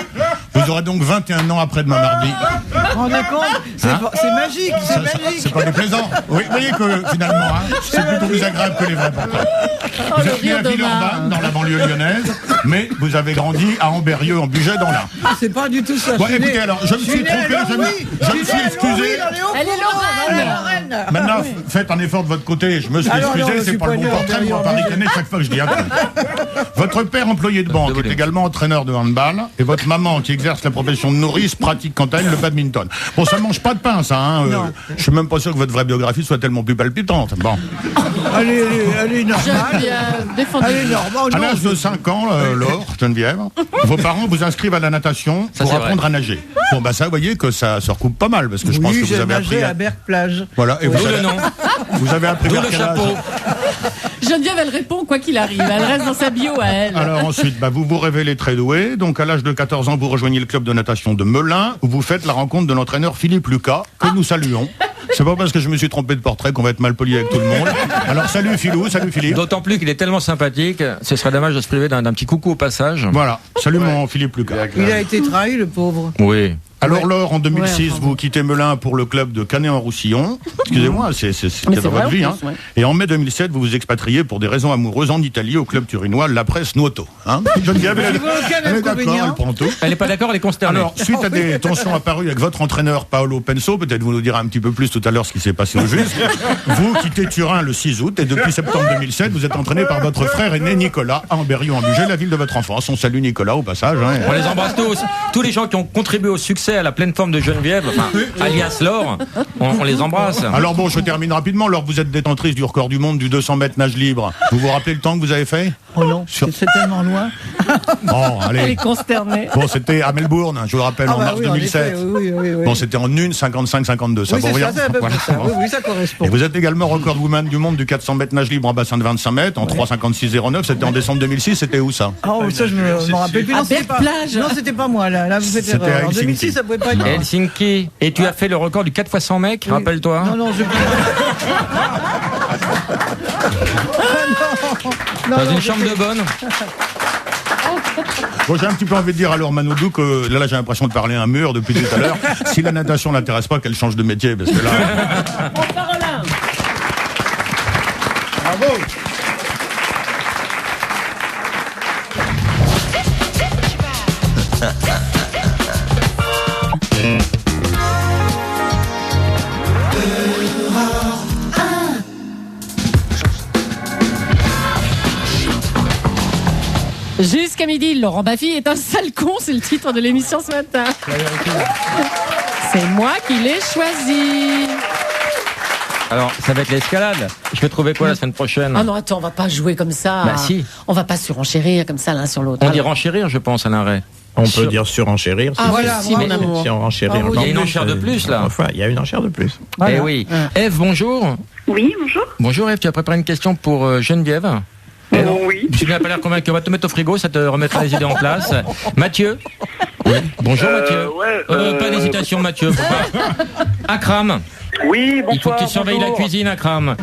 Vous aurez donc 21 ans après-demain mardi. Vous vous rendez compte? C'est magique, c'est magique. C'est pas déplaisant. Oui, vous voyez que finalement, c'est plutôt plus agréable que les vrais portraits. Vous êtes né à Villeurbanne, dans la banlieue lyonnaise, mais vous avez grandi à Ambérieux, en Bugey, dans l'Ain. C'est pas du tout ça. Écoutez, alors, je me suis trompé, je me suis excusé. Elle est Lorraine. Maintenant, faites un effort de votre côté. Je me suis excusé, c'est pas le bon portrait, on va pas ricaner chaque fois que je dis un truc. Votre père, employé de banque, est également entraîneur de handball, et votre maman, qui exerce la profession de nourrice, pratique quant à elle le badminton. Bon, ça mange pas de pain, ça. Je suis même pas sûr que votre vraie biographie soit tellement plus palpitante. Bon. Allez, normal. À l'âge de 5 ans, Laure, Geneviève, vos parents vous inscrivent à la natation pour apprendre à nager. Bon, ça, vous voyez que ça se recoupe pas mal, parce que je pense que vous avez appris à Berck-Plage. Voilà, et vous avez appris le chapeau. Geneviève, elle répond quoi qu'il arrive. Elle reste dans sa bio à elle. Alors ensuite, vous vous révélez très doué. Donc à l'âge de 14 ans, vous rejoignez le club de natation de Melun, où vous faites la rencontre de l'entraîneur Philippe Lucas, que nous saluons. C'est pas parce que je me suis trompé de portrait qu'on va être mal poli avec tout le monde. Alors salut Philou, salut Philippe. D'autant plus qu'il est tellement sympathique, ce serait dommage de se priver d'un petit coucou au passage. Voilà, salut mon Philippe Lucas. Il a été trahi, le pauvre. Oui. Alors Laure, en 2006, vous quittez Melun pour le club de Canet-en-Roussillon. Excusez-moi, c'est dans votre vie. Et en mai 2007, vous vous expatriez pour des raisons amoureuses en Italie au club turinois La Presse Nuoto. Geneviève, elle est d'accord, elle prend tout. Elle n'est pas d'accord, elle est consternée. Alors, suite à des tensions apparues avec votre entraîneur Paolo Penso, peut-être vous nous direz un petit peu plus tout à l'heure ce qui s'est passé au juste, vous quittez Turin le 6 août et depuis septembre 2007, vous êtes entraîné par votre frère aîné Nicolas à Ambérieu-en-Bugey, la ville de votre enfance. On salue Nicolas au passage. On les embrasse tous. Tous les gens qui ont contribué au succès, à la pleine forme de Geneviève, alias Laure, on les embrasse. Alors bon, je termine rapidement. Laure, vous êtes détentrice du record du monde du 200 mètres nage libre. Vous vous rappelez le temps que vous avez fait? Oh non, c'est tellement loin. Bon, allez. Elle est consternée. Bon, c'était à Melbourne, je vous le rappelle, en mars 2007. Oui. Bon, c'était en 1:55-52. Ça vaut rien. Oui, ça correspond. Et vous êtes également record woman du monde du 400 mètres nage libre en bassin de 25 mètres, en 3:56,09. C'était en décembre 2006. C'était où ça? Oh, ça, je me rappelle plus. À Berck-Plage. Non, c'était pas moi, là. Vous faites erreur. En 2006, ça pouvait pas être. Helsinki. Et tu as fait le record du 4 x 100 mecs, rappelle-toi. Non, Dans une chambre de bonne. Bon, j'ai un petit peu envie de dire à Laure Manodou que là j'ai l'impression de parler à un mur depuis tout à l'heure. Si la natation l'intéresse pas, qu'elle change de métier, parce que là. Bravo. Jusqu'à midi, Laurent Baffy est un sale con, c'est le titre de l'émission ce matin. C'est moi qui l'ai choisi. Alors, ça va être l'escalade. Je vais trouver quoi la semaine prochaine? Ah non, attends, on va pas jouer comme ça. Bah si. On va pas surenchérir comme ça l'un sur l'autre. On dit renchérir, je pense, à l'arrêt. On peut dire surenchérir. Ah, voilà, si on renchérit. Il y a une enchère de plus, là. Enfin, il y a une enchère de plus. Voilà. Eh oui. Ève, bonjour. Oui, bonjour. Bonjour Ève, tu as préparé une question pour Geneviève. Oui. Tu n'as pas l'air convaincu. On va te mettre au frigo, ça te remettra les idées en place. Mathieu. Oui. Bonjour Mathieu. Pas d'hésitation Mathieu. Akram. Oui, bonsoir. Il faut que tu surveilles la cuisine, Akram.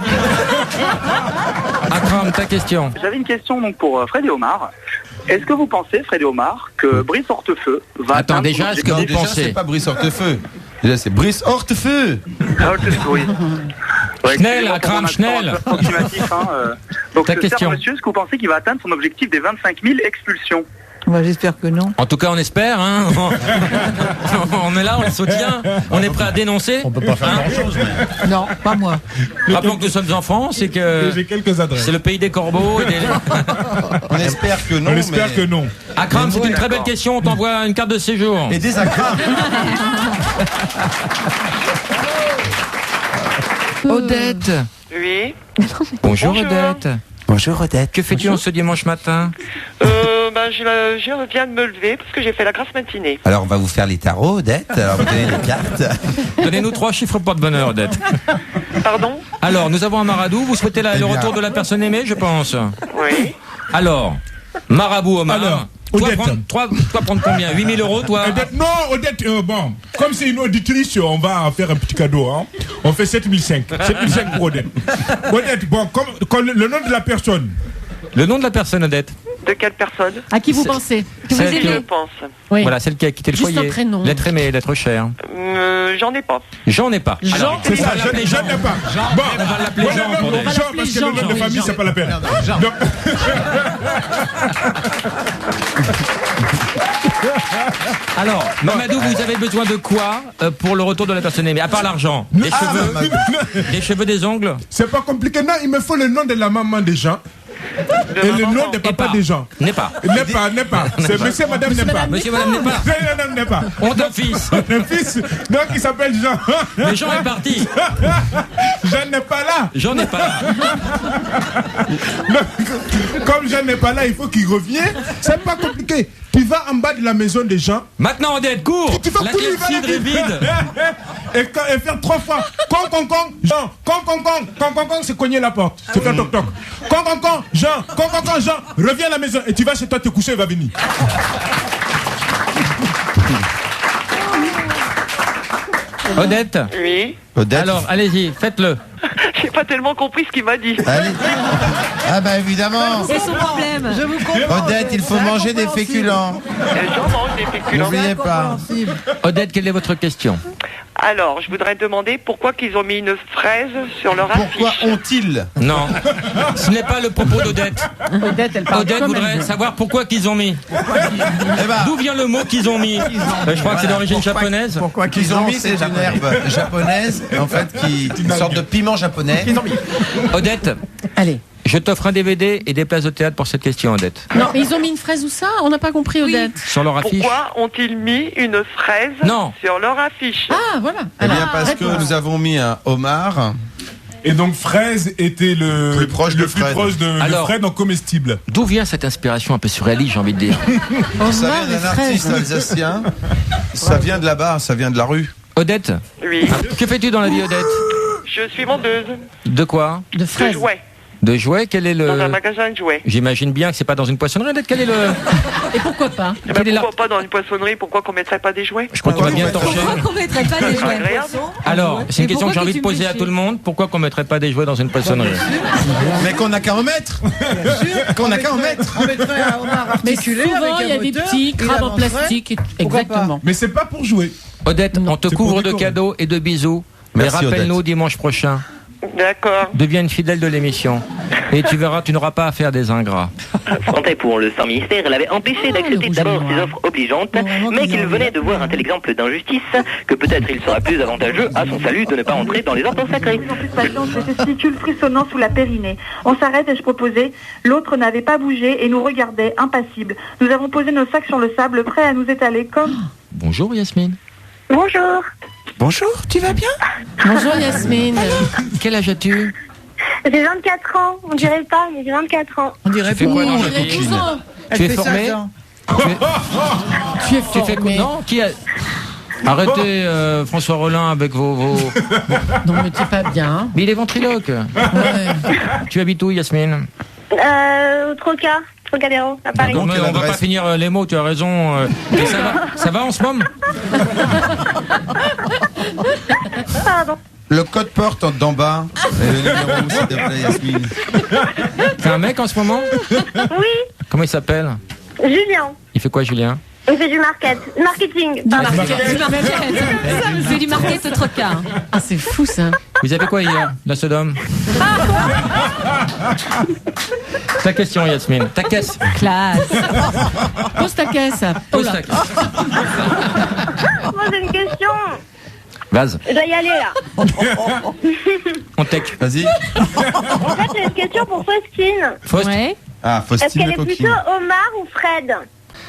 Akram, ta question. J'avais une question donc pour Fred et Omar. Est-ce que vous pensez, Fred et Omar, que Brice Hortefeux va... Attends, déjà, est-ce que vous pensez... c'est pas Brice Hortefeux. Déjà, c'est Brice Hortefeux. Oui. Schnell, Akram, Schnell. Donc, ta question. monsieur, est-ce que vous pensez qu'il va atteindre son objectif des 25 000 expulsions? Bah, j'espère que non. En tout cas, on espère. Hein. On est là, on le soutient. On est prêt à dénoncer. On peut pas faire grand-chose. Mais... Non, pas moi. Rappelons que nous sommes en France et que j'ai quelques adresses. C'est le pays des corbeaux. Et des... On espère que non. On espère que non. Akram, c'est une très belle question. On t'envoie une carte de séjour. Et des Akram. Odette. Oui. Bonjour Odette. Bonjour Odette. Que fais-tu en ce dimanche matin? Je viens de me lever parce que j'ai fait la grasse matinée. Alors on va vous faire les tarots, Odette. Alors vous donnez les cartes. Donnez-nous 3 chiffres porte-bonheur, Odette. Pardon? Alors, nous avons un marabout. Vous souhaitez le retour de la personne aimée, je pense. Oui. Alors, marabout Omar. Alors, toi, prendre combien? 8 000 €, toi? Odette, non, Odette, bon, comme c'est une auditrice, on va faire un petit cadeau. Hein. On fait 7 500. 7 500 pour Odette. Odette, bon, comme le nom de la personne. Le nom de la personne, Odette? De quelle personne? À qui vous pensez? Que vous Celle aimez? Je pense. Oui. Voilà, celle qui a quitté le Juste foyer. un prénom. L'être aimé, l'être cher. J'en ai pas. J'en ai pas. Jean, C'est ça, je n'ai pas. Bon, on va l'appeler Jean pour Jean, parce que le nom de famille, c'est pas la peine. Donc... Alors, Mamadou, vous avez besoin de quoi pour le retour de la personne aimée? À part l'argent. Des cheveux? Des cheveux, des ongles? C'est pas compliqué. Non, il me faut le nom de la maman des gens. Et le nom des papas des gens. N'est pas. N'est pas. C'est monsieur, madame, n'est pas. Monsieur, madame, n'est pas. Madame, n'est pas. On a un fils. Un fils, donc il s'appelle Jean. Mais Jean est parti. Jean n'est pas là. Jean n'est pas là. Comme Jean n'est pas là, il faut qu'il revienne. C'est pas compliqué. Tu vas en bas de la maison des gens. Maintenant, Odette, cours. La clepsydre est vide. Et faire 3 fois. Con, Jean. Con, c'est cogner la porte. C'est faire toc. Con, Jean. Con, Jean. Reviens à la maison. Et tu vas chez toi te coucher, il va venir. Odette. Oui. Odette. Alors, allez-y, faites-le. J'ai pas tellement compris ce qu'il m'a dit. Allez. Ah bah évidemment. C'est son problème. Je vous comprends. Odette, il faut manger des féculents. J'en mange des féculents. N'oubliez pas. Odette, quelle est votre question? Alors, je voudrais demander pourquoi qu'ils ont mis une fraise sur leur affiche. Pourquoi ont-ils? Non, ce n'est pas le propos d'Odette. Odette, elle parle Odette voudrait savoir pourquoi qu'ils ont mis. D'où vient le mot qu'ils ont mis? Je crois que c'est d'origine japonaise. Pourquoi qu'ils ont mis? C'est une herbe japonaise, en fait, une sorte de piment japonais. Odette, allez. Je t'offre un DVD et des places de théâtre pour cette question, Odette. Non, mais ils ont mis une fraise où ça? On n'a pas compris, Odette. Sur leur affiche. Pourquoi ont-ils mis une fraise sur leur affiche? Ah, voilà. Eh bien, parce que nous avons mis un homard. Et donc, fraise était le plus proche de Fred en comestible. D'où vient cette inspiration un peu surréaliste, j'ai envie de dire? Ça vient d'un artiste alsacien. Ça vient de là-bas, ça vient de la rue. Odette? Oui. Que fais-tu dans la vie, Odette? Je suis vendeuse. De quoi? De fraises. De jouets. De jouets, quel est le... Dans un magasin de jouets. J'imagine bien que c'est pas dans une poissonnerie, Odette, quel est le... Et pourquoi pas? Pourquoi pas dans une poissonnerie? Pourquoi qu'on mettrait pas des jouets? Je crois que tu vas bien torcher. Pourquoi qu'on mettrait pas des jouets? Alors, c'est une question que j'ai envie de poser à tout le monde. Pourquoi qu'on mettrait pas des jouets dans une poissonnerie? Mais qu'on n'a qu'à en mettre. Qu'on n'a qu'à en mettre. On mettrait un homard articulé. Mais souvent, il y a des petits crabes en plastique. Exactement. Mais c'est pas pour jouer. Odette, on te couvre de cadeaux et de bisous. Mais rappelle-nous dimanche prochain. D'accord. Deviens une fidèle de l'émission. Et tu verras, tu n'auras pas à faire des ingrats. Frontet pour le sang ministère l'avait empêché d'accepter d'abord ses offres obligeantes, mais qu'il venait de voir un tel exemple d'injustice que peut-être il sera plus avantageux à son salut de ne pas entrer dans les ordres sacrés. Ces testicules frissonnant sous la périnée. On s'arrête et je proposais. L'autre n'avait pas bougé et nous regardait, impassible. Nous avons posé nos sacs sur le sable, prêts à nous étaler comme... Bonjour Yasmine. Bonjour. Bonjour, tu vas bien? Bonjour Yasmine. Quel âge as-tu? J'ai 24 ans. On dirait pas, mais j'ai 24 ans. On dirait Tu fais quoi dans on la dirait cuisine? 12 ans. Tu es formée? Tu es formé. Non, qui a... Arrêtez François Rollin avec vos... Non mais t'es pas bien. Mais il est ventriloque. Ouais. Tu habites où, Yasmine? Trocadéro, à Paris. On va pas finir les mots, tu as raison. Mais ça va en ce moment? Pardon. Le code porte d'en bas. Le numéro, s'il te plaît, Yasmine. T'es un mec en ce moment? Oui. Comment il s'appelle? Julien. Il fait quoi, Julien? Il fait du marketing. C'est du market au Troca. Ah, c'est fou ça. Vous avez quoi hier? La Sodome? Ta question, Yasmine. Ta caisse. Classe. Pose ta caisse. Pose ta caisse. Moi, j'ai une question. Vas-y. Je dois y aller, là. On tech. Vas-y. En fait, j'ai une question pour Faustine. Faust. Ouais. Ah, Est-ce Faustine qu'elle le est coquine. plutôt Omar ou Fred?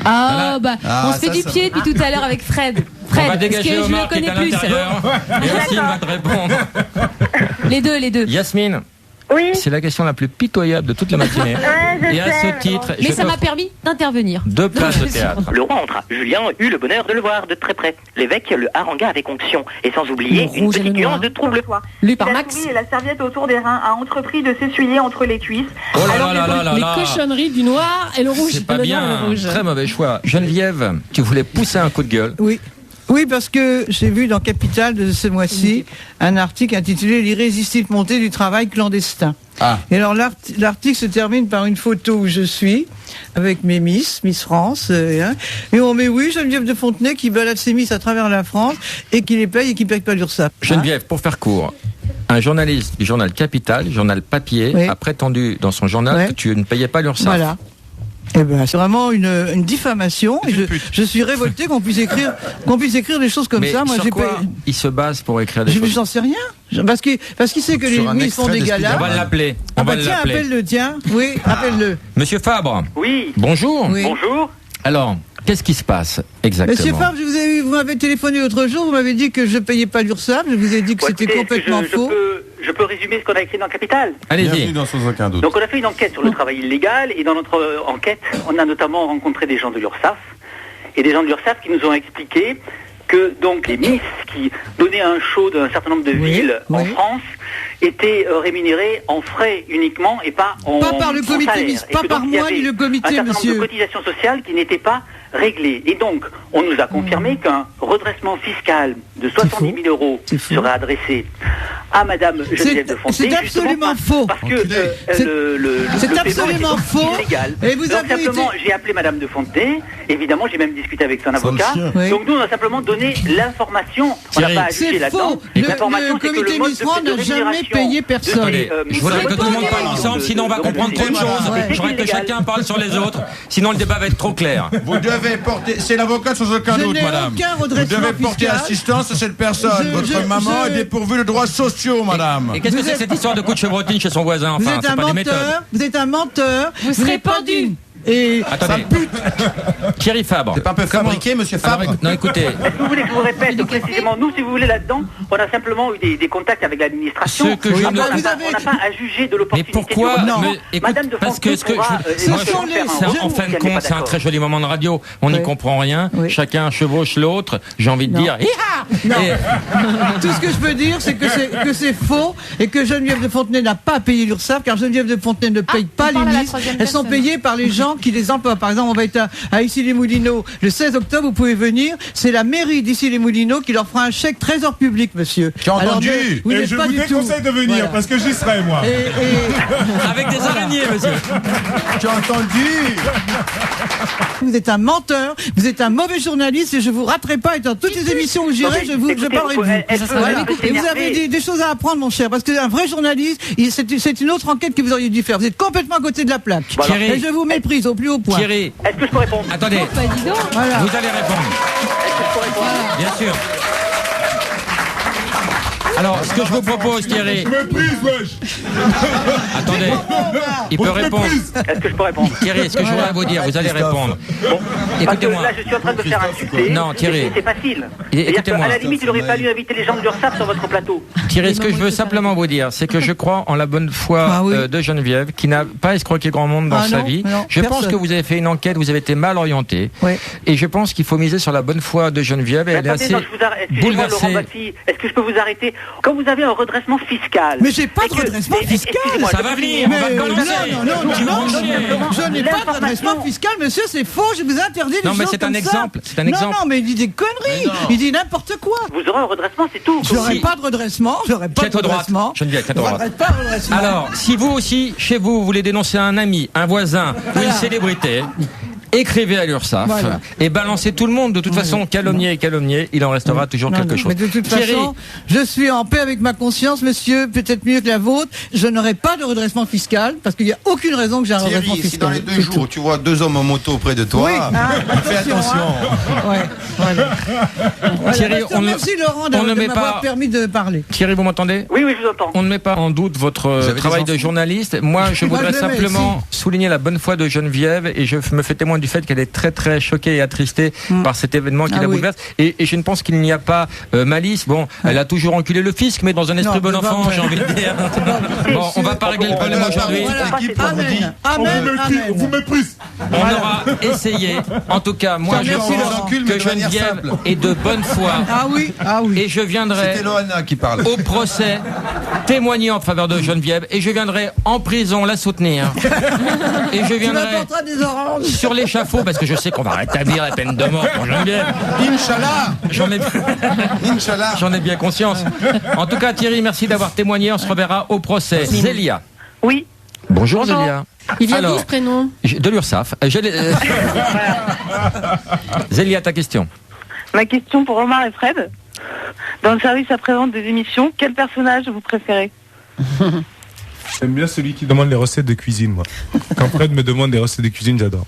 Ah, bah, Ah, on se fait ça, du ça pied depuis tout à l'heure avec Fred. On va Fred, parce dégager que je Omar le qui est connais à plus. l'intérieur. Et Yasmine va te répondre. Les deux. Yasmine. Oui. C'est la question la plus pitoyable de toute la matinée. Ouais, Et à ce titre, Mais je ça m'a t'offre permis d'intervenir. 2 places de théâtre. Le roi entra. Julien eut le bonheur de le voir de très près. L'évêque le harangua avec onction, et sans oublier Le une rouge et le petite noir. nuance de trouble. Lu par Il a Max. soumis la serviette autour des reins, a entrepris de s'essuyer entre les cuisses. Oh là Alors là que là là Les là. cochonneries du noir et le rouge. C'est pas le noir et bien. le rouge. Très mauvais choix. Geneviève, tu voulais pousser un coup de gueule. Oui, parce que j'ai vu dans Capital de ce mois-ci un article intitulé L'irrésistible montée du travail clandestin. Ah. Et alors l'article se termine par une photo où je suis avec mes Miss France, et on met Geneviève de Fontenay qui balade ses Miss à travers la France et qui les paye et qui paye pas l'URSSAF. Geneviève, pour faire court, un journaliste du journal Capital, journal papier, a prétendu dans son journal que tu ne payais pas l'URSSAF. Voilà. Eh ben, c'est vraiment une diffamation. Et je suis révolté qu'on puisse écrire des choses comme Mais ça. Moi, sur j'ai quoi pas. il se base pour écrire des choses? J'en sais rien. Parce qu'il sait que les Miss font des galas. On va l'appeler. Ah bah tiens, appelle-le, tiens. Oui, appelle-le. Monsieur Fabre. Oui. Bonjour. Oui. Bonjour. Alors, qu'est-ce qui se passe exactement? Monsieur Fabre, vous m'avez téléphoné l'autre jour, vous m'avez dit que je payais pas l'URSSAF, je vous ai dit que c'était complètement faux. Je peux résumer ce qu'on a écrit dans Capital. Allez-y. Sans aucun doute. Donc on a fait une enquête sur le travail illégal, et dans notre enquête, on a notamment rencontré des gens de l'URSSAF, et des gens de l'URSSAF qui nous ont expliqué que donc les Miss qui donnaient un show d'un certain nombre de villes en France étaient rémunérés en frais uniquement et pas en Pas par le comité salaire. Miss, Et pas que par donc, il y moi avait ni le comité, un certain nombre monsieur. de cotisations sociales qui n'étaient pas réglées. Et donc, on nous a confirmé qu'un redressement fiscal de 70 000 euros serait adressé à Madame Geneviève de Fontenay. C'est absolument faux. Parce que c'est absolument faux. Illégal. Et vous donc avez simplement, j'ai appelé Madame de Fontenay. Évidemment, j'ai même discuté avec son avocat. Oui. Donc nous, on a simplement donné l'information. On n'a pas à juger là-dedans. L'information, c'est que le mode n'a jamais payé personne. Attendez, je voudrais que tout le monde parle ensemble, sinon on va comprendre trop de choses. Je voudrais que chacun parle sur les autres, sinon le débat va être trop clair. Vous devez porter, c'est l'avocat sans aucun doute, madame. Vous devez porter assistance à cette personne. Votre maman est dépourvue de droits sociaux, madame. Et qu'est-ce que c'est cette histoire de coup de chevrotine chez son voisin? Enfin, c'est pas des méthodes. Vous êtes un menteur. Vous serez pendu. Et attendez, Thierry Fabre. C'est pas un peu fabriqué, monsieur Fabre? Alors, non, écoutez. Est-ce que vous voulez que je vous répète précisément? Nous, si vous voulez, là-dedans, on a simplement eu des contacts avec l'administration. Ce que je On n'a pas à juger de l'opportunité. Mais pourquoi? Madame de parce que en fin de compte, c'est un très joli moment de radio. On n'y comprend rien. Chacun chevauche l'autre. J'ai envie de dire. Non. Tout ce que je peux dire, c'est que c'est faux et que Geneviève de Fontenay n'a pas payé l'URSSAF, car Geneviève de Fontenay ne paye pas les Miss. Elles sont payées par les gens qui les emploient. Par exemple, on va être à Issy-les-Moulineaux le 16 octobre, vous pouvez venir. C'est la mairie d'Issy-les-Moulineaux qui leur fera un chèque trésor public, monsieur. Tu as entendu? Et je vous déconseille de venir parce que j'y serai, moi. Avec des araignées, monsieur. Tu as entendu? Vous êtes un menteur, vous êtes un mauvais journaliste et je vous raterai pas. Et dans toutes les émissions où j'irai, je parlerai de vous. Et vous avez des choses à apprendre, mon cher, parce qu'un vrai journaliste, c'est une autre enquête que vous auriez dû faire. Vous êtes complètement à côté de la plaque. Thierry, et je vous méprise au plus haut point. Thierry, est-ce que je peux répondre? Attendez, voilà. Vous allez répondre. Bien sûr. Alors, ce que je vous propose, Thierry. Je méprise, wesh. Attendez, il peut répondre. Est-ce que je peux répondre? Thierry, ce que je voudrais vous dire, vous allez répondre. Bon, Écoutez-moi. là, je suis en train de faire un succès. Non, Thierry. C'est facile. Écoutez-moi. À la limite, il aurait fallu inviter les gens de l'URSSAF sur votre plateau. Thierry, ce que je veux simplement vous dire, c'est que je crois en la bonne foi de Geneviève, qui n'a pas escroqué grand monde dans sa vie. Je pense que vous avez fait une enquête, vous avez été mal orienté. Et je pense qu'il faut miser sur la bonne foi de Geneviève. Et elle est assez bouleversée. Est-ce que je peux vous arrêter? Quand vous avez un redressement fiscal. Mais j'ai pas de redressement fiscal. Ça va venir, on va commencer. Non, je n'ai pas de redressement fiscal, monsieur, c'est faux, je vous interdis des choses. Non, mais c'est un exemple. C'est un exemple. Non, mais il dit des conneries. Il dit n'importe quoi. Vous aurez un redressement, c'est tout. J'aurai pas de redressement. J'aurai pas de redressement. Geneviève, tête droite. Pas de redressement. Alors, si vous aussi, chez vous, vous voulez dénoncer un ami, un voisin ou une célébrité, écrivez à l'URSSAF et balancez tout le monde. De toute façon, calomnier, il en restera toujours quelque chose. Mais de toute façon, je suis en paix avec ma conscience, monsieur, peut-être mieux que la vôtre. Je n'aurai pas de redressement fiscal parce qu'il n'y a aucune raison que j'ai un redressement fiscal. Si dans les 2 jours, tu vois 2 hommes en moto près de toi, fais attention. Thierry, merci Laurent de m'avoir permis de parler. Thierry, vous m'entendez? Oui, je vous entends. On ne met pas en doute votre travail de journaliste. Moi, je voudrais simplement souligner la bonne foi de Geneviève et je me fais témoin du fait qu'elle est très très choquée et attristée par cet événement qui la bouleverse. Et je ne pense qu'il n'y a pas malice. Bon, elle a toujours enculé le fisc, mais dans un esprit bon enfant, j'ai envie de dire. Bon, on va pas régler le problème aujourd'hui. Vous méprise. On aura essayé. En tout cas, moi, je pense que Geneviève est de bonne foi. Ah oui. Et je viendrai C'était Loana qui parle. au procès témoigner en faveur de Geneviève et je viendrai en prison la soutenir. Et je viendrai sur l'échafaud parce que je sais qu'on va rétablir la peine de mort pour Geneviève. Inch'Allah. J'en ai bien conscience. En tout cas, Thierry, merci d'avoir témoigné. On se reverra au procès. Zélia. Oui. Bonjour Zélia. Il vient d'où ce prénom? De l'URSSAF. Zélia, ta question. Ma question pour Omar et Fred. Dans le service après-vente des émissions, quel personnage vous préférez? J'aime bien celui qui demande les recettes de cuisine, moi. Quand Fred me demande des recettes de cuisine, j'adore.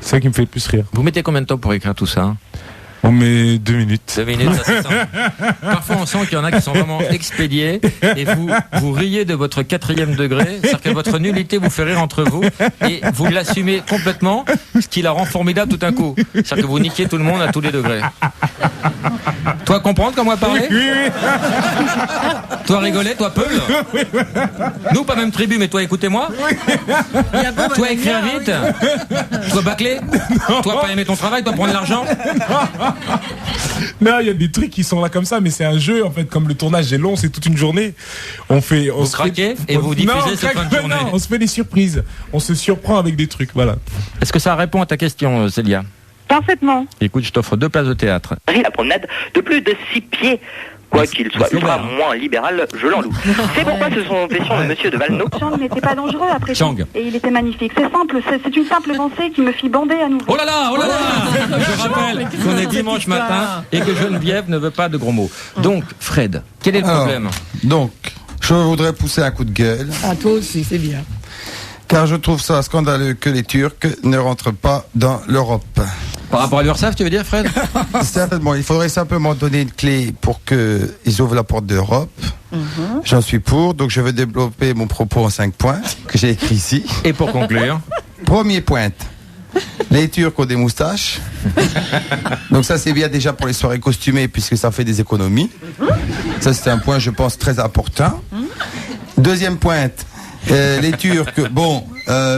C'est ça qui me fait le plus rire. Vous mettez combien de temps pour écrire tout ça? On met 2 minutes. 2 minutes, ça se sent. Parfois, on sent qu'il y en a qui sont vraiment expédiés et vous riez de votre 4e degré. C'est-à-dire que votre nullité vous fait rire entre vous et vous l'assumez complètement, ce qui la rend formidable tout d'un coup. C'est-à-dire que vous niquez tout le monde à tous les degrés. Toi, comprendre comment moi parler? Oui. Toi, rigoler? Toi, Peul? Nous, pas même tribu, mais toi, écoutez-moi. Toi, écrire vite? Toi, bâcler? Toi, pas aimer ton travail? Toi, prendre l'argent? Non, il y a des trucs qui sont là comme ça, mais c'est un jeu en fait. Comme le tournage est long, c'est toute une journée. Vous craquez et vous diffusez cette fin de journée. Non, on se fait des surprises. On se surprend avec des trucs, voilà. Est-ce que ça répond à ta question, Célia? Parfaitement. Écoute, je t'offre 2 places de théâtre. La promenade de plus de 6 pieds. Quoi qu'il soit ultra moins libéral, je l'en loue. C'est pourquoi ce sont questions de monsieur de Valneau. Chang n'était pas dangereux après tout. Chang. Et il était magnifique. C'est simple, c'est une simple pensée qui me fit bander à nouveau. Oh là là. Je rappelle qu'on est dimanche matin et que Geneviève ne veut pas de gros mots. Donc, Fred, quel est le problème? Donc, je voudrais pousser un coup de gueule. Ah, toi aussi, c'est bien. Car je trouve ça scandaleux que les Turcs ne rentrent pas dans l'Europe. Par rapport à l'URSSAF, tu veux dire, Fred? Certainement. Il faudrait simplement donner une clé pour qu'ils ouvrent la porte d'Europe. J'en suis pour. Donc, je vais développer mon propos en 5 points que j'ai écrit ici. Et pour conclure? Premier point. Les Turcs ont des moustaches. Donc ça, c'est bien déjà pour les soirées costumées puisque ça fait des économies. Ça, c'est un point, je pense, très important. Deuxième point. Les Turcs,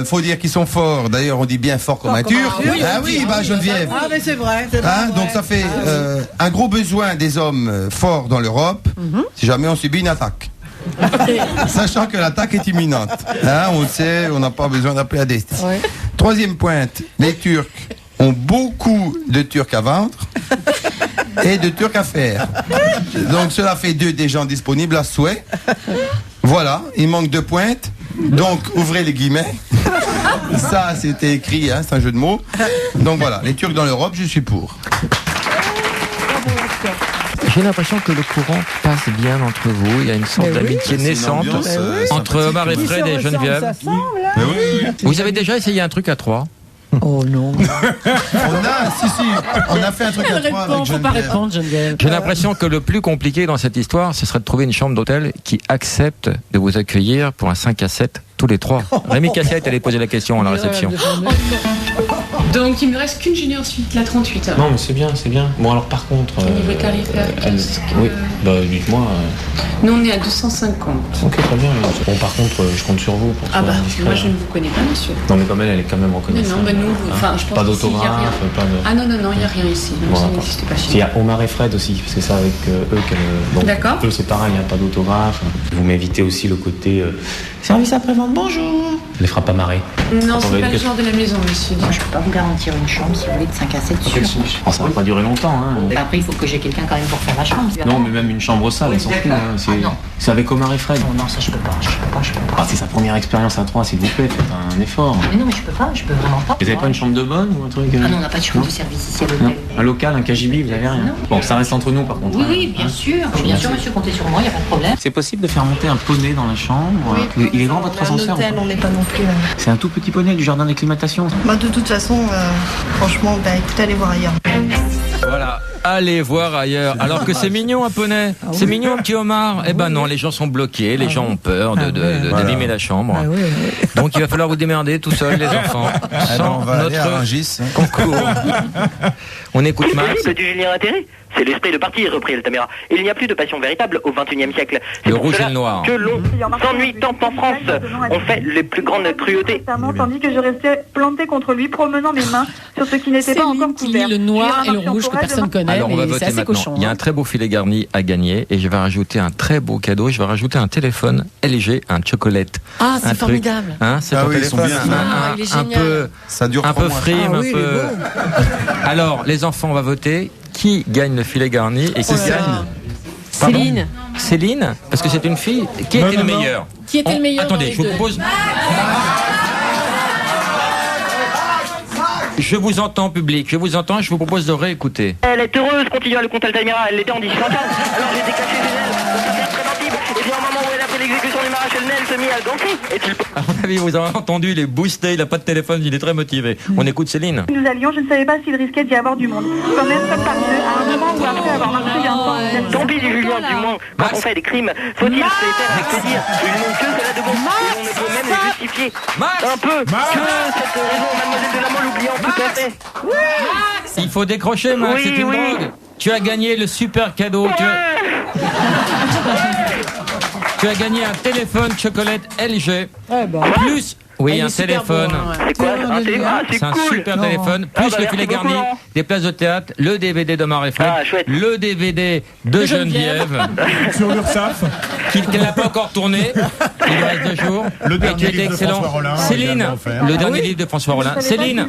faut dire qu'ils sont forts. D'ailleurs, on dit bien fort comme un Turc. Geneviève. Ah, mais c'est vrai. Donc ça fait un gros besoin des hommes forts dans l'Europe si jamais on subit une attaque. Sachant que l'attaque est imminente. On le sait, on n'a pas besoin d'appeler à des. Troisième pointe, les Turcs ont beaucoup de Turcs à vendre et de Turcs à faire. Donc cela fait des gens disponibles à souhait. Voilà, il manque 2 pointes. Donc ouvrez les guillemets. Ça c'était écrit, c'est un jeu de mots. Donc voilà, les Turcs dans l'Europe, je suis pour. J'ai l'impression que le courant passe bien entre vous. Il y a une sorte d'amitié naissante entre Omar et Fred et Geneviève. Vous avez déjà essayé un truc à 3? Oh non. On a fait un truc à trois avec Faut pas répondre, Geneviève. J'ai l'impression que le plus compliqué dans cette histoire, ce serait de trouver une chambre d'hôtel qui accepte de vous accueillir pour un 5 à 7 tous les trois. Rémi Cassette allait poser la question à la réception. Donc il me reste qu'une junior suite, la 38. Non, mais c'est bien, c'est bien. Bon, alors par contre. Au niveau tarifaire, oui, bah dites-moi. Nous on est à 250. Ok, très bien. Bon, par contre, je compte sur vous. Pour Ah bah, moi je ne vous connais pas, monsieur. Non, mais comme elle est quand même reconnaissable. Non, bah nous, enfin, je pense pas qu'ici, il y a d'autographe, rien. pas de. Ah non, il n'y a rien ici. Non, Bon, ça d'accord. n'existe pas chez Il y a Omar et Fred aussi, parce que c'est ça avec eux que. D'accord. Eux, c'est pareil, il n'y a pas d'autographe. Vous m'évitez aussi le côté. Service après-vente, bonjour. Elle les fera pas marrer. Non, c'est pas le genre de la maison, monsieur. Moi, je peux pas vous garantir une chambre si vous voulez de 5 à 7 sûr. Oh, ça va pas durer longtemps. Hein. Après, il faut que j'ai quelqu'un quand même pour faire la chambre. Non, mais même une chambre sale, elle s'en fout. Hein. C'est avec Omar et Fred. Non, ça je peux pas. Ah, c'est sa première expérience à 3, s'il vous plaît, faites un effort. Mais non, mais je peux vraiment pas. Vous avez pas une chambre de bonne ou un truc Ah non, on n'a pas de chambre de service ici à l'hôtel. Un local, un KGB, vous avez rien. Bon, ça reste entre nous par contre. Oui, bien sûr. Bien sûr, monsieur, comptez sur moi, il n'y a pas de problème. C'est possible de faire monter un poney dans la chambre. Il est grand votre ascenseur. L'hôtel, on n'est pas non plus. C'est un tout petit poney du jardin d'acclimatation. Bah, de toute façon, franchement, écoutez, allez voir ailleurs. Voilà, allez voir ailleurs. Alors que c'est mignon un poney, c'est mignon un petit homard. Eh ben non, les gens sont bloqués, les gens ont peur d'abîmer la chambre. Donc il va falloir vous démerder tout seul, les enfants, sans on va aller à notre Rungis. concours. On écoute Max. C'est du Julien Intérêt. C'est l'esprit de parti, reprit Altamira. Il n'y a plus de passion véritable au XXIe siècle. C'est Le pour rouge cela et le noir. que l'on s'ennuie tant en France. On fait les plus grandes cruautés. Tandis que je restais plantée contre lui, promenant mes mains sur ce qui n'était pas encore couvert. Le noir et le rouge que personne connaît, Alors on va mais c'est voter assez maintenant. cochon. Il y a un très beau filet garni à gagner et je vais rajouter un très beau cadeau. Je vais rajouter un téléphone LG, un chocolate. Ah, c'est Un truc, formidable. hein, c'est Ah ton oui, ils sont téléphone, bien. Il est un génial. peu, Ça dure un 3 peu mois. frime, Ah oui, un il peu. est beau. Alors les enfants, on va voter. Qui gagne le filet garni et qui gagne Céline. Céline, parce que c'est une fille. Qui était le meilleur Qui était le meilleur Attendez, dans les je vous deux propose. Je vous entends, public. Je vous entends. Je vous propose de réécouter. Elle est heureuse, continua le comte Altamira. Elle était en discrétion. Alors j'ai décaché chez elle, pour sa faire préventive. Et puis au moment où elle a fait l'exécution du mariage, elle se mit à danser. Est-il À mon avis, vous avez entendu, il est boosté, il n'a pas de téléphone, il est très motivé. On écoute Céline. Nous allions, je ne savais pas s'il risquait d'y avoir du monde. Quand même, comme par jeu, à un moment où après avoir marché un temps, Tant pis du Julien, du moins, quand on fait des crimes, faut-il se les faire avec plaisir? Ils n'ont que cela de bon, et on ne peut même les justifier. Un peu, que cette raison, mademoiselle de la Mole, oubliant tout à fait. Il faut décrocher, Max, Oui, c'est une oui. drogue. Tu as gagné le super cadeau. Tu as gagné un téléphone chocolate LG. Plus. Oui, il un est super téléphone. beau, hein, ouais. C'est quoi un téléphone? Ah, c'est C'est un cool. super Non. téléphone. Ah, Plus bah, le merci filet beaucoup, garni, Laurent. des places de théâtre, le DVD d'Omar et Fred, Ah, chouette. le DVD de Geneviève, Sur l'URSSAF. qu'elle n'a pas encore tourné. Il lui reste 2 jours. Le Et dernier qui était livre de excellent. François Rollin, Céline, également offert. le dernier livre de François Rollin. Céline,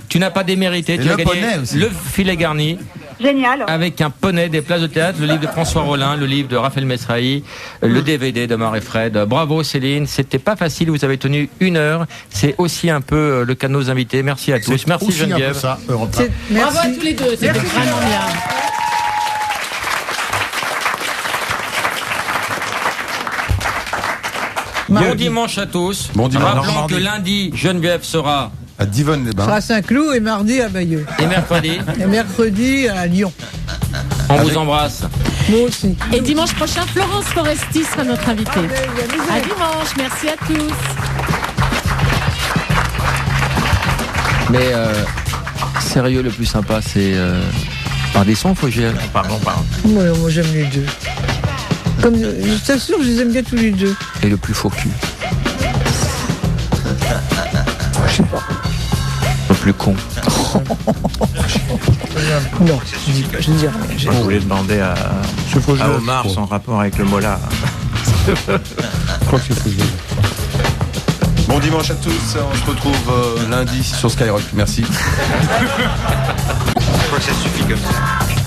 tu n'as pas démérité. Et Tu as le gagné poney aussi. le filet garni. génial. Avec un poney, des places de théâtre, le livre de François Rollin, le livre de Raphaël Mesrahi, le DVD d'Omar et Fred. Bravo Céline, c'était pas facile, vous avez tenu 1 heure. C'est aussi un peu le cas de nos invités. Merci à tous. Merci aussi un peu Geneviève. ça, Europe 1. Bravo à tous les deux, c'était vraiment bien. Bon dimanche à tous. Bon dimanche. Rappelons Normandie. que lundi, Geneviève sera à Divonne-les-Bains. À Saint-Cloud et mardi à Bayeux. Et mercredi. Et mercredi à Lyon. On vous embrasse. Moi aussi. Et dimanche prochain, Florence Foresti sera notre invitée. À dimanche, merci à tous. Mais sérieux, le plus sympa, c'est par des sons, Fogiel. Pardon. Moi j'aime les deux. Comme je t'assure, je les aime bien tous les deux. Et le plus faux cul. Je sais pas. Le plus con. Non, je dis rien. Je voulais demander à Omar son rapport avec le Mola. Bon dimanche à tous, on se retrouve lundi sur Skyrock. Merci. Je crois que ça suffit comme ça.